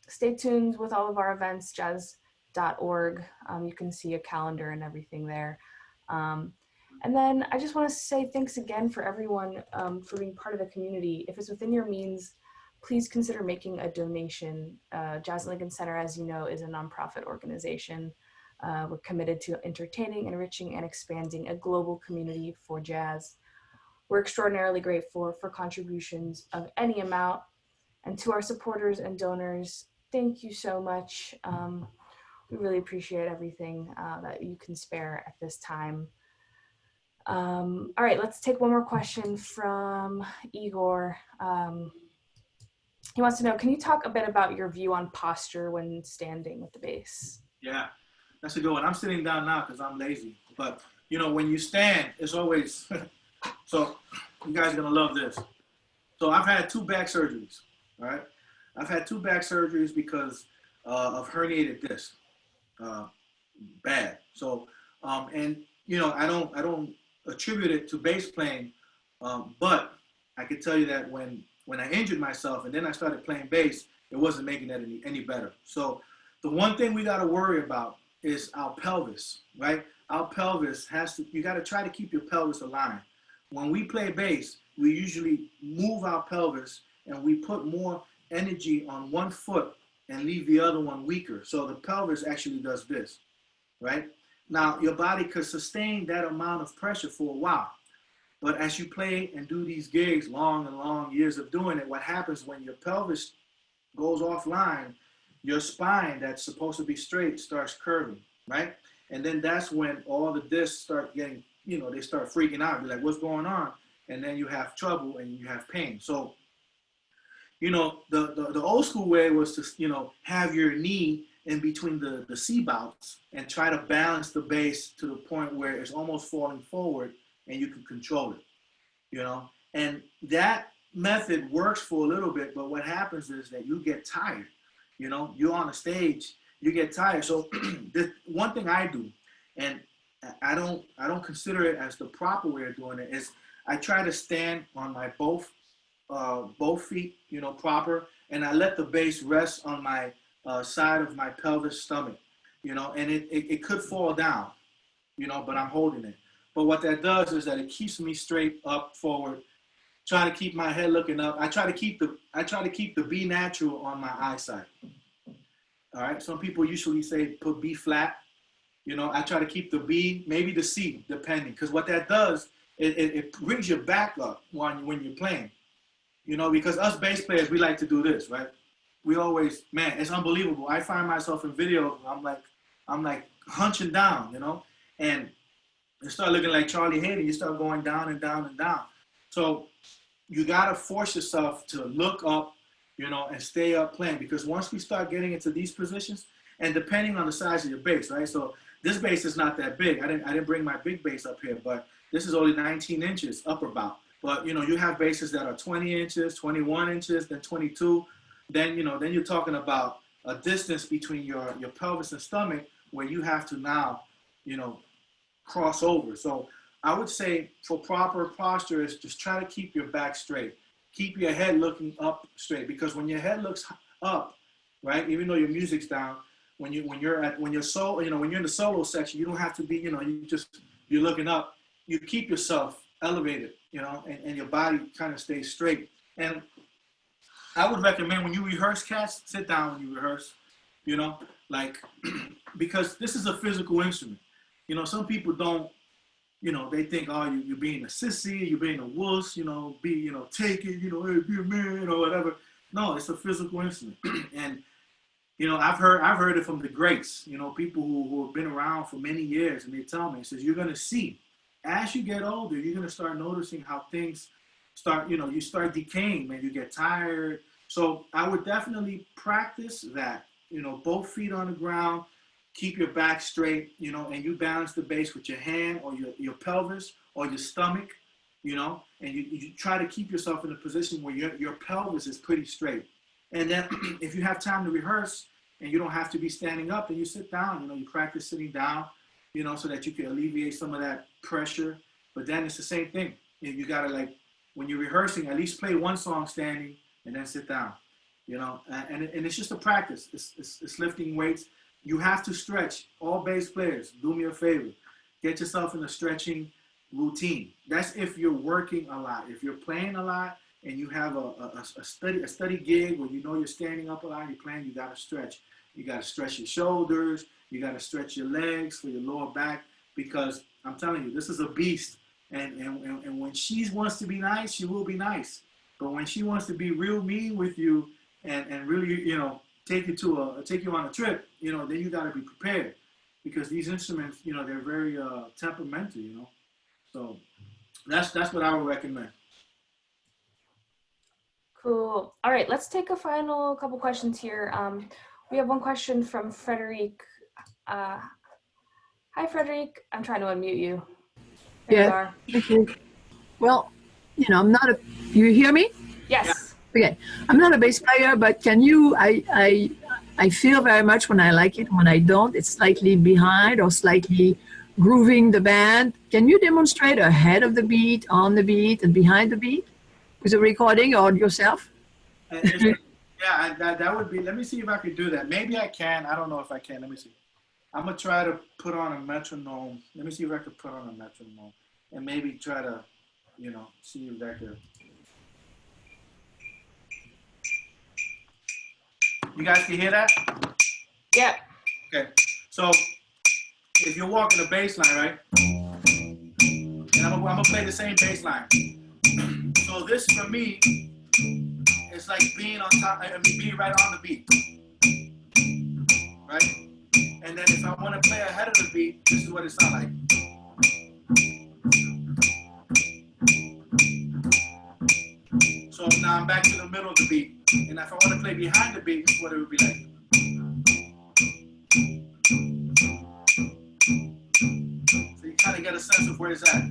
Stay tuned with all of our events, jazz.org. You can see a calendar and everything there. And then I just want to say thanks again for everyone for being part of the community. If it's within your means, please consider making a donation. Jazz Lincoln Center, as you know, is a nonprofit organization. We're committed to entertaining, enriching, and expanding a global community for jazz. We're extraordinarily grateful for contributions of any amount. And to our supporters and donors, thank you so much. We really appreciate everything that you can spare at this time. All right, let's take one more question from Igor. He wants to know, can you talk a bit about your view on posture when standing with the bass? Yeah, that's a good one. I'm sitting down now because I'm lazy. But, you know, when you stand, it's always, so you guys are going to love this. So I've had 2 back surgeries, all right? I've had 2 back surgeries because of herniated disc, bad. So, and, you know, I don't attribute it to bass playing, but I can tell you that when I injured myself and then I started playing bass, it wasn't making that any better. So the one thing we got to worry about is our pelvis, right? Our pelvis you got to try to keep your pelvis aligned. When we play bass, we usually move our pelvis and we put more energy on one foot and leave the other one weaker. So the pelvis actually does this, right? Now, your body could sustain that amount of pressure for a while. But as you play and do these gigs, long and long years of doing it, what happens when your pelvis goes offline, your spine that's supposed to be straight starts curving, right? And then that's when all the discs start getting, you know, they start freaking out. You're like, what's going on? And then you have trouble and you have pain. So, you know, the old school way was to, you know, have your knee in between the C-bouts and try to balance the bass to the point where it's almost falling forward and you can control it, you know? And that method works for a little bit, but what happens is that you get tired, you know? You're on a stage, you get tired. So the one thing I do, and I don't consider it as the proper way of doing it, is I try to stand on my both feet, you know, proper, and I let the bass rest on my side of my pelvis stomach, you know, and it could fall down, you know, but I'm holding it. But what that does is that it keeps me straight up forward, trying to keep my head looking up. I try to keep the B natural on my eyesight. All right. Some people usually say put B flat. You know, I try to keep the B, maybe the C, depending, because what that does, it brings your back up when you're playing. You know, because us bass players, we like to do this, right? We always, man, it's unbelievable. I find myself in videos, I'm like hunching down, you know, and you start looking like Charlie Hayden, you start going down and down and down. So you got to force yourself to look up, you know, and stay up playing, because once we start getting into these positions, and depending on the size of your bass, right? So this bass is not that big. I didn't bring my big bass up here, but this is only 19 inches up about. But, you know, you have basses that are 20 inches, 21 inches, then 22. Then, you know, then you're talking about a distance between your pelvis and stomach where you have to now, you know, cross over. So I would say for proper posture is just try to keep your back straight. Keep your head looking up straight, because when your head looks up, right, even though your music's down, when you're in the solo section, you don't have to be, you know, you're looking up. You keep yourself elevated, you know, and your body kind of stays straight. And I would recommend when you rehearse, cats, sit down when you rehearse, you know, like, because this is a physical instrument. You know, some people don't, you know, they think, oh, you're being a sissy, you're being a wuss, you know, take it, you know, hey, be a man or whatever. No, it's a physical instrument. And, you know, I've heard it from the greats, you know, people who have been around for many years, and they tell me, it says, you're going to see, as you get older, you're going to start noticing how things start, you know, you start decaying, man, you get tired. So I would definitely practice that, you know, both feet on the ground, keep your back straight, you know, and you balance the bass with your hand or your pelvis or your stomach, you know, and you try to keep yourself in a position where your pelvis is pretty straight. And then if you have time to rehearse and you don't have to be standing up, then you sit down, you know, you practice sitting down, you know, so that you can alleviate some of that pressure. But then it's the same thing. You gotta, like, when you're rehearsing, at least play one song standing and then sit down, you know, and it's just a practice. It's lifting weights. You have to stretch. All bass players, do me a favor. Get yourself in a stretching routine. That's if you're working a lot. If you're playing a lot and you have a steady gig where you know you're standing up a lot, you're playing, you gotta stretch. You gotta stretch your shoulders. You gotta stretch your legs for your lower back, because I'm telling you, this is a beast. And when she wants to be nice, she will be nice. But when she wants to be real mean with you and really, you know, take you on a trip, you know, then you got to be prepared, because these instruments, you know, they're very temperamental, you know. So that's what I would recommend. Cool. All right, let's take a final couple questions here. We have one question from Frederic. Hi, Frederic. I'm trying to unmute you. There you are. Okay. Well, you know, I'm not a. You hear me? Yes. Okay. I'm not a bass player, but can you? I feel very much when I like it. When I don't, it's slightly behind or slightly grooving the band. Can you demonstrate ahead of the beat, on the beat, and behind the beat with a recording or yourself? Yeah, that would be. Let me see if I could do that. Maybe I can. I don't know if I can. Let me see. I'm gonna try to put on a metronome. Let me see if I could put on a metronome and maybe try to, you know, see if that could. You guys can hear that? Yeah. Okay. So if you're walking a bass line, right? And I'm gonna play the same bass line. So this for me is like being on top. I mean, being right on the beat, right? And then if I want to play ahead of the beat, this is what it sounds like. So now I'm back to the middle of the beat. And if I want to play behind the beat, this is what it would be like. So you kind of get a sense of where it's at.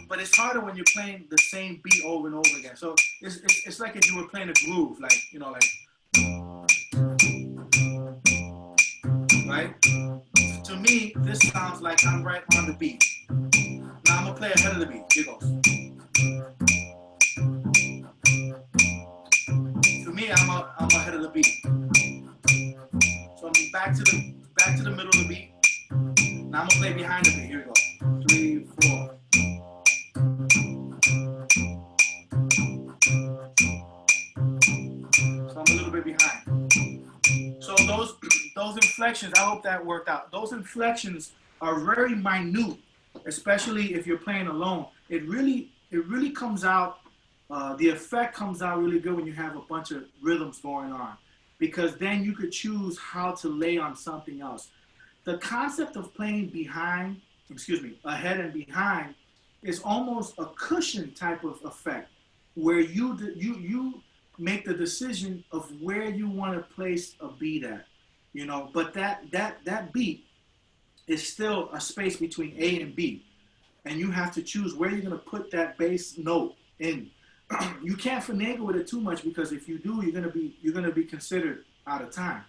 But it's harder when you're playing the same beat over and over again. So it's like if you were playing a groove, like, you know, like, right? To me, this sounds like I'm right on the beat. Now I'm gonna play ahead of the beat. Here goes. To me, I'm ahead of the beat. So I'm back to the middle of the beat. Now I'm gonna play behind the beat. Here we go. 3, 4. So I'm a little bit behind. So those inflections, I hope that worked out. Those inflections are very minute, especially if you're playing alone. It really comes out, the effect comes out really good when you have a bunch of rhythms going on, because then you could choose how to lay on something else. The concept of playing ahead and behind is almost a cushion type of effect, where you make the decision of where you want to place a beat at, you know, but that beat is still a space between A and B, and you have to choose where you're going to put that bass note in. You can't finagle with it too much, because if you do, you're going to be considered out of time.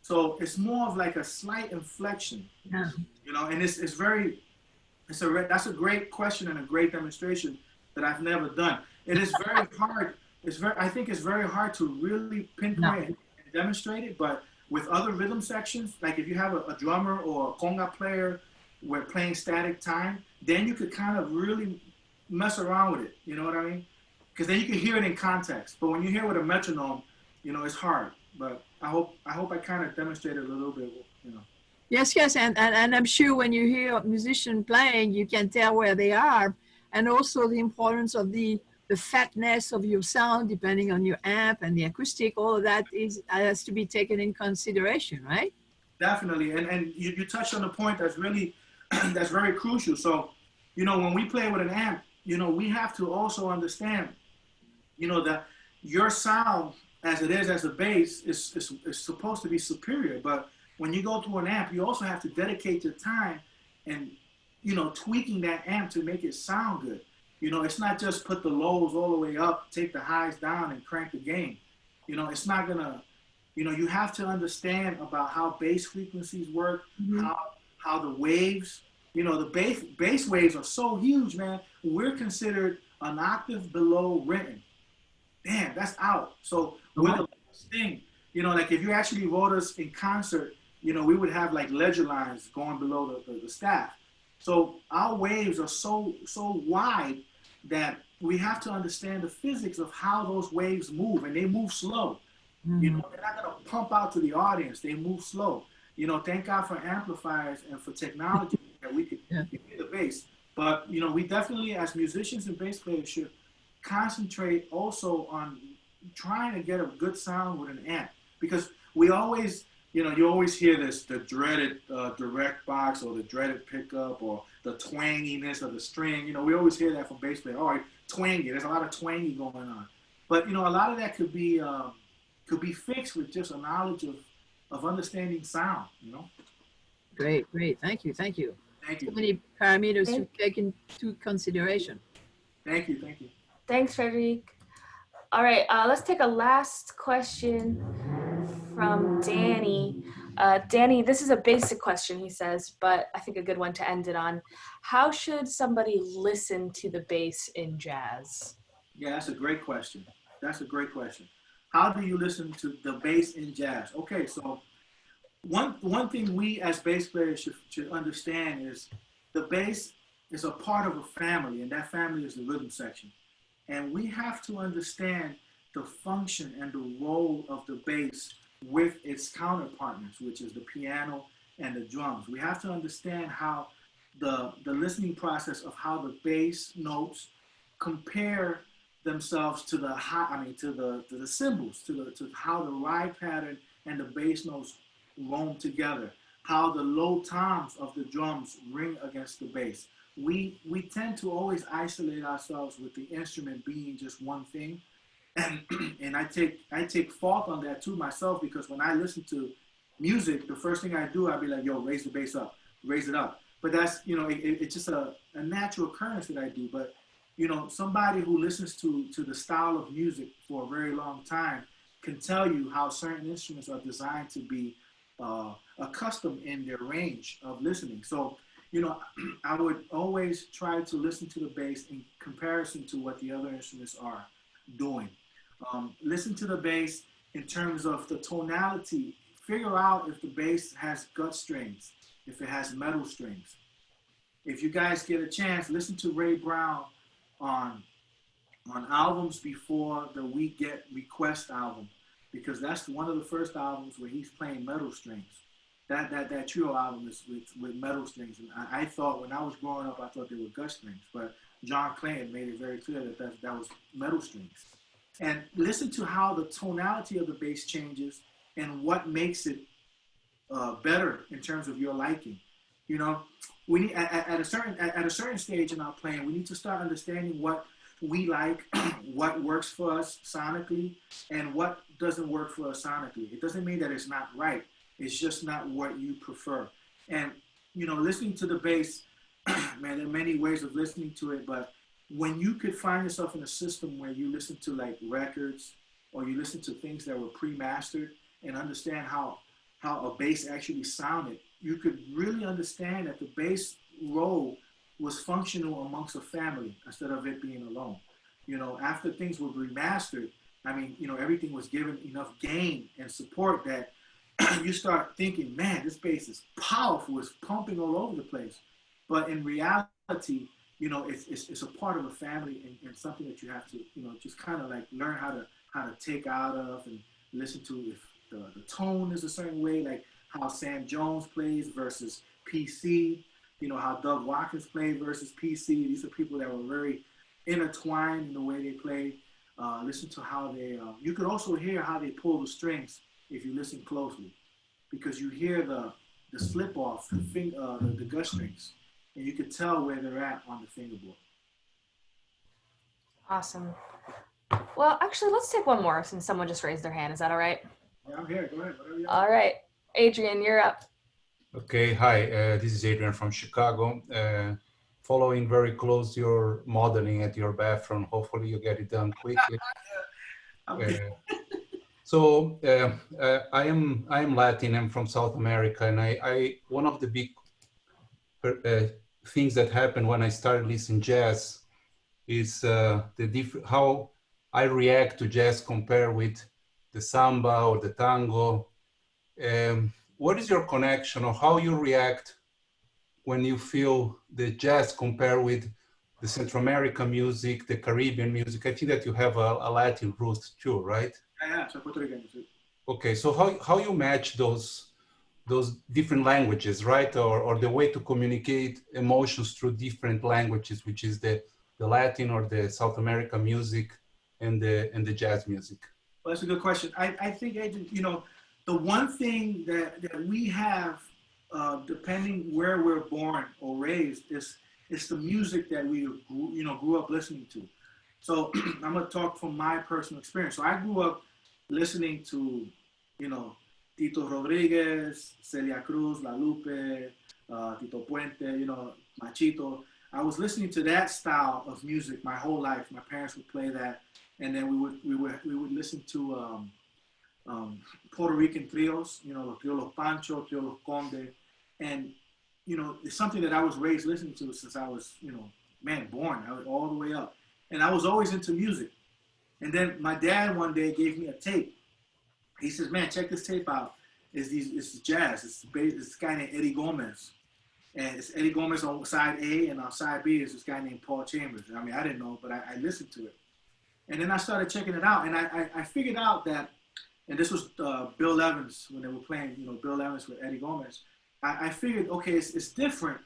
So it's more of like a slight inflection, you know, and that's a great question and a great demonstration that I've never done. It is very hard. I think it's very hard to really pinpoint and demonstrate it, but with other rhythm sections, like if you have a drummer or a conga player where playing static time, then you could kind of really mess around with it. You know what I mean? Because then you can hear it in context. But when you hear it with a metronome, you know, it's hard. But I hope I kind of demonstrated a little bit, you know. Yes, and I'm sure when you hear a musician playing, you can tell where they are, and also the importance of the fatness of your sound, depending on your amp and the acoustic. All of that has to be taken in consideration, right? Definitely, and you touched on a point that's really that's very crucial. So, you know, when we play with an amp, you know, we have to also understand, you know, that your sound as it is as a bass is supposed to be superior, but when you go to an amp, you also have to dedicate your time and, you know, tweaking that amp to make it sound good. You know, it's not just put the lows all the way up, take the highs down, and crank the gain. You know, it's not gonna. You know, you have to understand about how bass frequencies work, how the waves. You know, the bass waves are so huge, man. We're considered an octave below written. Damn, that's out. So we're the last thing. You know, like if you actually wrote us in concert, you know, we would have like ledger lines going below the staff. So our waves are so wide that we have to understand the physics of how those waves move, and they move slow. You know, they're not gonna pump out to the audience. They move slow. You know, thank God for amplifiers and for technology that we could hear the bass. But you know, we definitely, as musicians and bass players, should concentrate also on trying to get a good sound with an amp, because we always, you know, you always hear this, the dreaded direct box or the dreaded pickup or the twanginess of the string. You know, we always hear that from bass players. Oh, twangy. There's a lot of twangy going on. But you know, a lot of that could be fixed with just a knowledge of understanding sound. You know. Great. Thank you. Thank you. So many parameters to take into consideration. Thank you. Thanks, Frederic. All right, let's take a last question from Danny. Danny, this is a basic question, he says, but I think a good one to end it on. How should somebody listen to the bass in jazz? Yeah, that's a great question. How do you listen to the bass in jazz? Okay, so one thing we as bass players should understand is the bass is a part of a family, and that family is the rhythm section. And we have to understand the function and the role of the bass with its counterpartners, which is the piano and the drums. We have to understand how the listening process of how the bass notes compare themselves to the to the cymbals, to how the ride pattern and the bass notes roam together, how the low toms of the drums ring against the bass. We tend to always isolate ourselves with the instrument being just one thing, and I take fault on that too myself, because when I listen to music, the first thing I do, I'll be like, yo, raise the bass up, raise it up. But that's, you know, it's just a natural occurrence that I do. But you know, somebody who listens to the style of music for a very long time can tell you how certain instruments are designed to be accustomed in their range of listening. So, you know, I would always try to listen to the bass in comparison to what the other instruments are doing. Listen to the bass in terms of the tonality. Figure out if the bass has gut strings, if it has metal strings. If you guys get a chance, listen to Ray Brown on albums before the We Get Request album, because that's one of the first albums where he's playing metal strings. That trio album is with metal strings. And I thought, when I was growing up, I thought they were gut strings, but John Clayton made it very clear that was metal strings. And listen to how the tonality of the bass changes and what makes it better in terms of your liking. You know, we need, at a certain stage in our playing, we need to start understanding what we like, what works for us sonically, and what doesn't work for us sonically. It doesn't mean that it's not right. It's just not what you prefer. And, you know, listening to the bass, man, there are many ways of listening to it, but when you could find yourself in a system where you listen to like records, or you listen to things that were pre-mastered, and understand how a bass actually sounded, you could really understand that the bass role was functional amongst a family instead of it being alone. You know, after things were remastered, I mean, you know, everything was given enough gain and support that you start thinking, man, this bass is powerful, it's pumping all over the place. But in reality, you know, it's a part of a family, and something that you have to, you know, just kind of like learn how to take out of and listen to. If the tone is a certain way, like how Sam Jones plays versus PC, you know, how Doug Watkins played versus PC. These are people that were very intertwined in the way they play. Listen to how they, you could also hear how they pull the strings if you listen closely, because you hear the slip off, the gut strings, and you could tell where they're at on the fingerboard. Awesome. Well, actually, let's take one more since someone just raised their hand. Is that all right? Yeah, I'm here. Go ahead. Whatever you All right. Adrian, you're up. Okay, hi, this is Adrian from Chicago. following very close your modeling at your bathroom. Hopefully you get it done quickly. I am Latin. I'm from South America, and I one of the big things that happened when I started listening jazz is how I react to jazz compared with the samba or the tango. What is your connection, or how you react when you feel the jazz compared with the Central American music, the Caribbean music? I think that you have a Latin root too, right? Yeah, soy Puerto Rican. Okay, so how you match those different languages, right? Or the way to communicate emotions through different languages, which is the Latin or the South American music and the jazz music? Well, that's a good question. I think, Adrian, you know, the one thing that we have, depending where we're born or raised, is the music that we grew up listening to. So I'm gonna talk from my personal experience. So I grew up listening to, you know, Tito Rodriguez, Celia Cruz, La Lupe, Tito Puente, you know, Machito. I was listening to that style of music my whole life. My parents would play that, and then we would listen to Puerto Rican trios, you know, Trio Los Pancho, Trio Los Conde, and you know, it's something that I was raised listening to since I was, you know, born. I was all the way up, and I was always into music. And then my dad one day gave me a tape. He says, "Man, check this tape out. It's jazz. It's this guy named Eddie Gomez." And it's Eddie Gomez on side A, and on side B is this guy named Paul Chambers. I mean, I didn't know, but I listened to it. And then I started checking it out, and I figured out that, and this was Bill Evans, when they were playing, you know, Bill Evans with Eddie Gomez. I figured, okay, it's different,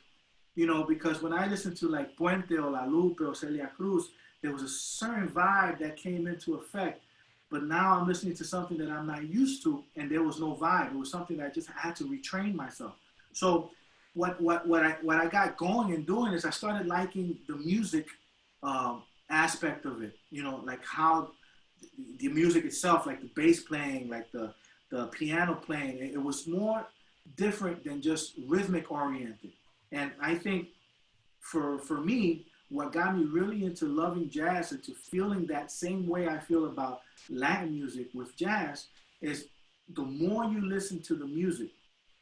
you know, because when I listened to like Puente or La Lupe or Celia Cruz, there was a certain vibe that came into effect. But now I'm listening to something that I'm not used to, and there was no vibe. It was something that I just had to retrain myself. So what I got going and doing is I started liking the music aspect of it. You know, like how the music itself, like the bass playing, like the piano playing, it was more different than just rhythmic oriented. And I think for me, what got me really into loving jazz and to feeling that same way I feel about Latin music with jazz is the more you listen to the music,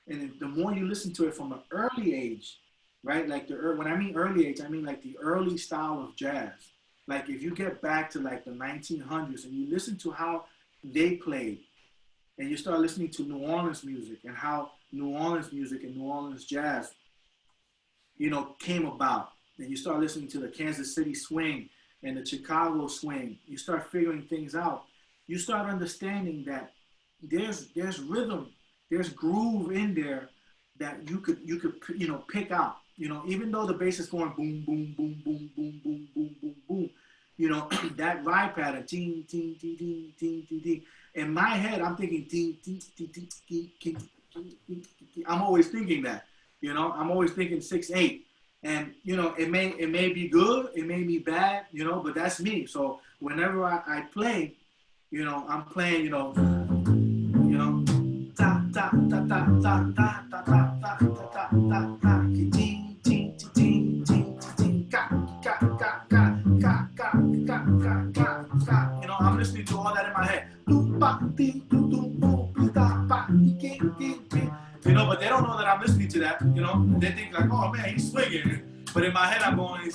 and the more you listen to it from an early age, right? Like when I mean early age, I mean like the early style of jazz. Like if you get back to like the 1900s and you listen to how they played, and you start listening to New Orleans music and how New Orleans music and New Orleans jazz, you know, came about, and you start listening to the Kansas City swing and the Chicago swing, you start figuring things out. You start understanding that there's rhythm, there's groove in there that you could you know, pick out. You know, even though the bass is going boom boom boom boom boom boom boom boom boom, you know, that ride pattern, ting ting ting ting ting ting ting. In my head, I'm thinking ting ting ting ting ting ting ting. I'm always thinking that. You know, I'm always thinking 6/8. And, you know, it may be good, it may be bad, you know, but that's me. So whenever I play, you know, I'm playing, you know, ta ta ta ta ta ta ta ta ta ta ta ta, ting ting ting ting ting, ka ka ka ka ka ka ka ka ka. You know, I'm listening to all that in my head. You know, but they don't know that I'm listening to that. You know, they think like, oh man, he's swinging. But in my head, I'm going, you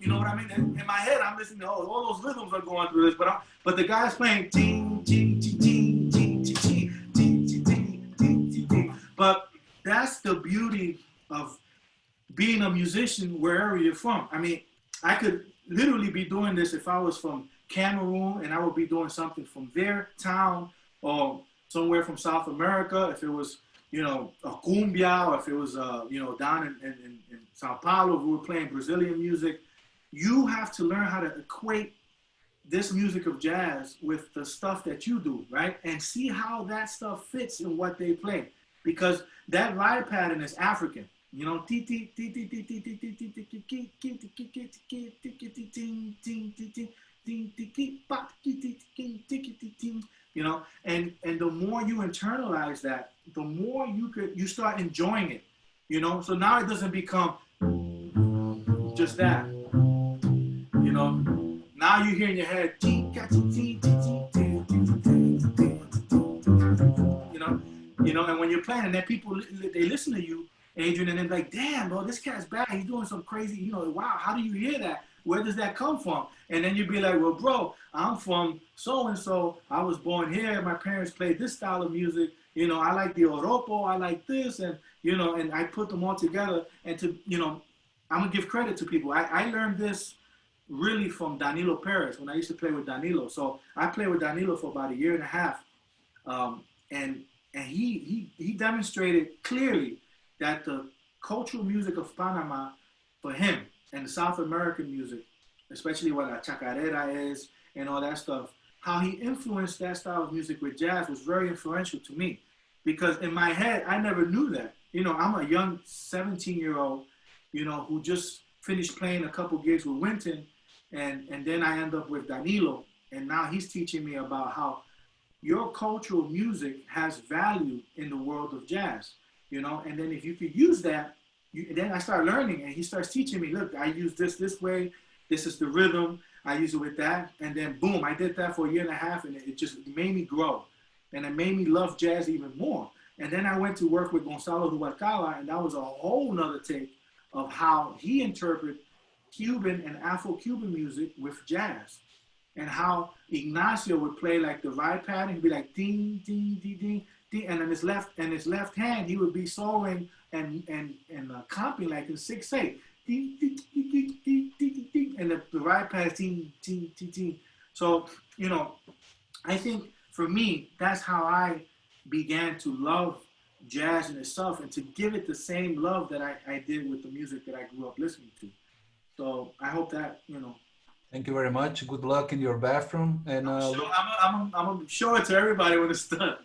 know what I mean? In my head, I'm listening to all those rhythms are going through this, but the guy's playing ting ting ting ting ting ting ting ting ting ting. But that's the beauty of being a musician wherever you're from. I mean, I could literally be doing this if I was from Cameroon, and I would be doing something from their town, or somewhere from South America, if it was, you know, a cumbia, or if it was, you know, down in Sao Paulo, if we were playing Brazilian music. You have to learn how to equate this music of jazz with the stuff that you do, right? And see how that stuff fits in what they play. Because that ride pattern is African. You know, you know, and the more you internalize that, the more you start enjoying it, you know? So now it doesn't become just that, you know? Now you hear in your head, you know, and when you're playing, and then people, they listen to you, Adrian, and they're like, damn, bro, this cat's bad. He's doing some crazy, you know, wow, how do you hear that? Where does that come from? And then you'd be like, well, bro, I'm from so-and-so. I was born here. My parents played this style of music. You know, I like the oropo. I like this. And, you know, and I put them all together. And to, you know, I'm going to give credit to people. I learned this really from Danilo Perez when I used to play with Danilo. So I played with Danilo for about 1.5 years. And he demonstrated clearly that the cultural music of Panama, for him, and the South American music, especially what la chacarera is and all that stuff, how he influenced that style of music with jazz was very influential to me. Because in my head, I never knew that. You know, I'm a young 17-year-old, you know, who just finished playing a couple gigs with Wynton, and then I end up with Danilo, and now he's teaching me about how your cultural music has value in the world of jazz, you know, and then if you could use that, then I start learning, and he starts teaching me, look, I use this way, this is the rhythm, I use it with that, and then boom, I did that for 1.5 years, and it just made me grow, and it made me love jazz even more. And then I went to work with Gonzalo Rubalcaba, and that was a whole nother take of how he interpreted Cuban and Afro-Cuban music with jazz, and how Ignacio would play like the ride pattern. He'd be like ding, ding, ding, ding, ding, and in his left hand he would be soloing and comping like in 6/8, ding, ding, ding, ding, ding, ding, ding, and the ride pattern ding, ding, ding, ding. So you know, I think for me that's how I began to love jazz in itself and to give it the same love that I did with the music that I grew up listening to. So I hope that, you know. Thank you very much. Good luck in your bathroom. And I'm gonna show it to everybody when it's done.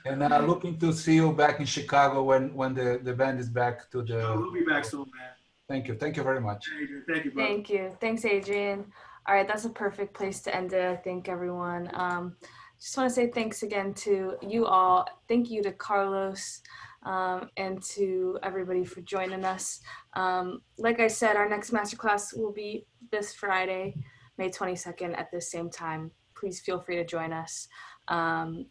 and looking to see you back in Chicago when the band is back to the. Sure, we'll be back soon, man. Thank you. Thank you very much. Adrian, thank you, brother. Thank you. Thanks, Adrian. All right, that's a perfect place to end it, I think, everyone. Just want to say thanks again to you all. Thank you to Carlos and to everybody for joining us. Like I said, our next masterclass will be this Friday, May 22nd at the same time. Please feel free to join us. And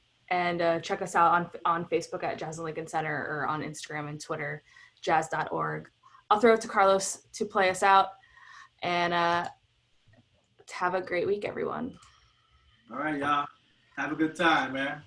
check us out on Facebook at Jazz at Lincoln Center, or on Instagram and Twitter, jazz.org. I'll throw it to Carlos to play us out, and have a great week, everyone. All right, y'all. Have a good time, man.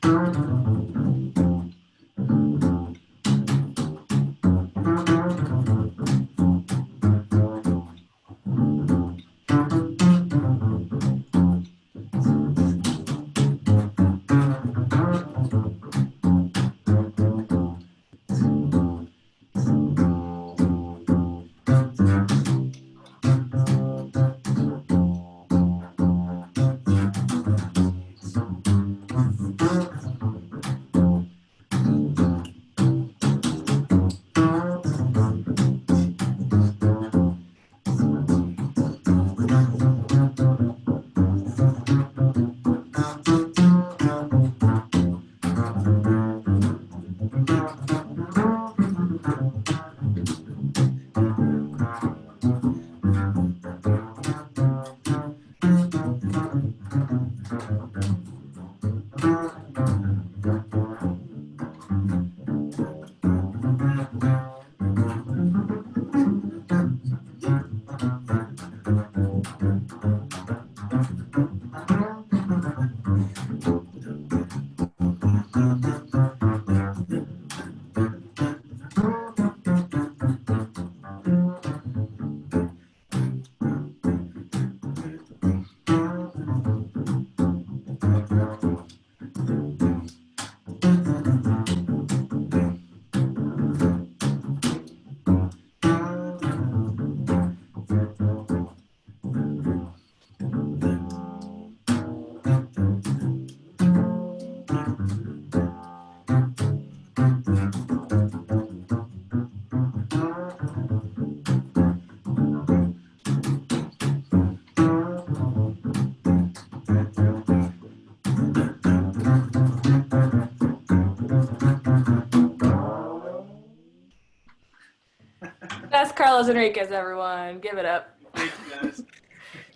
Carlos Henriquez, everyone. Give it up. Thank you, guys.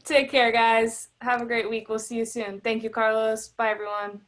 Take care, guys. Have a great week. We'll see you soon. Thank you, Carlos. Bye, everyone.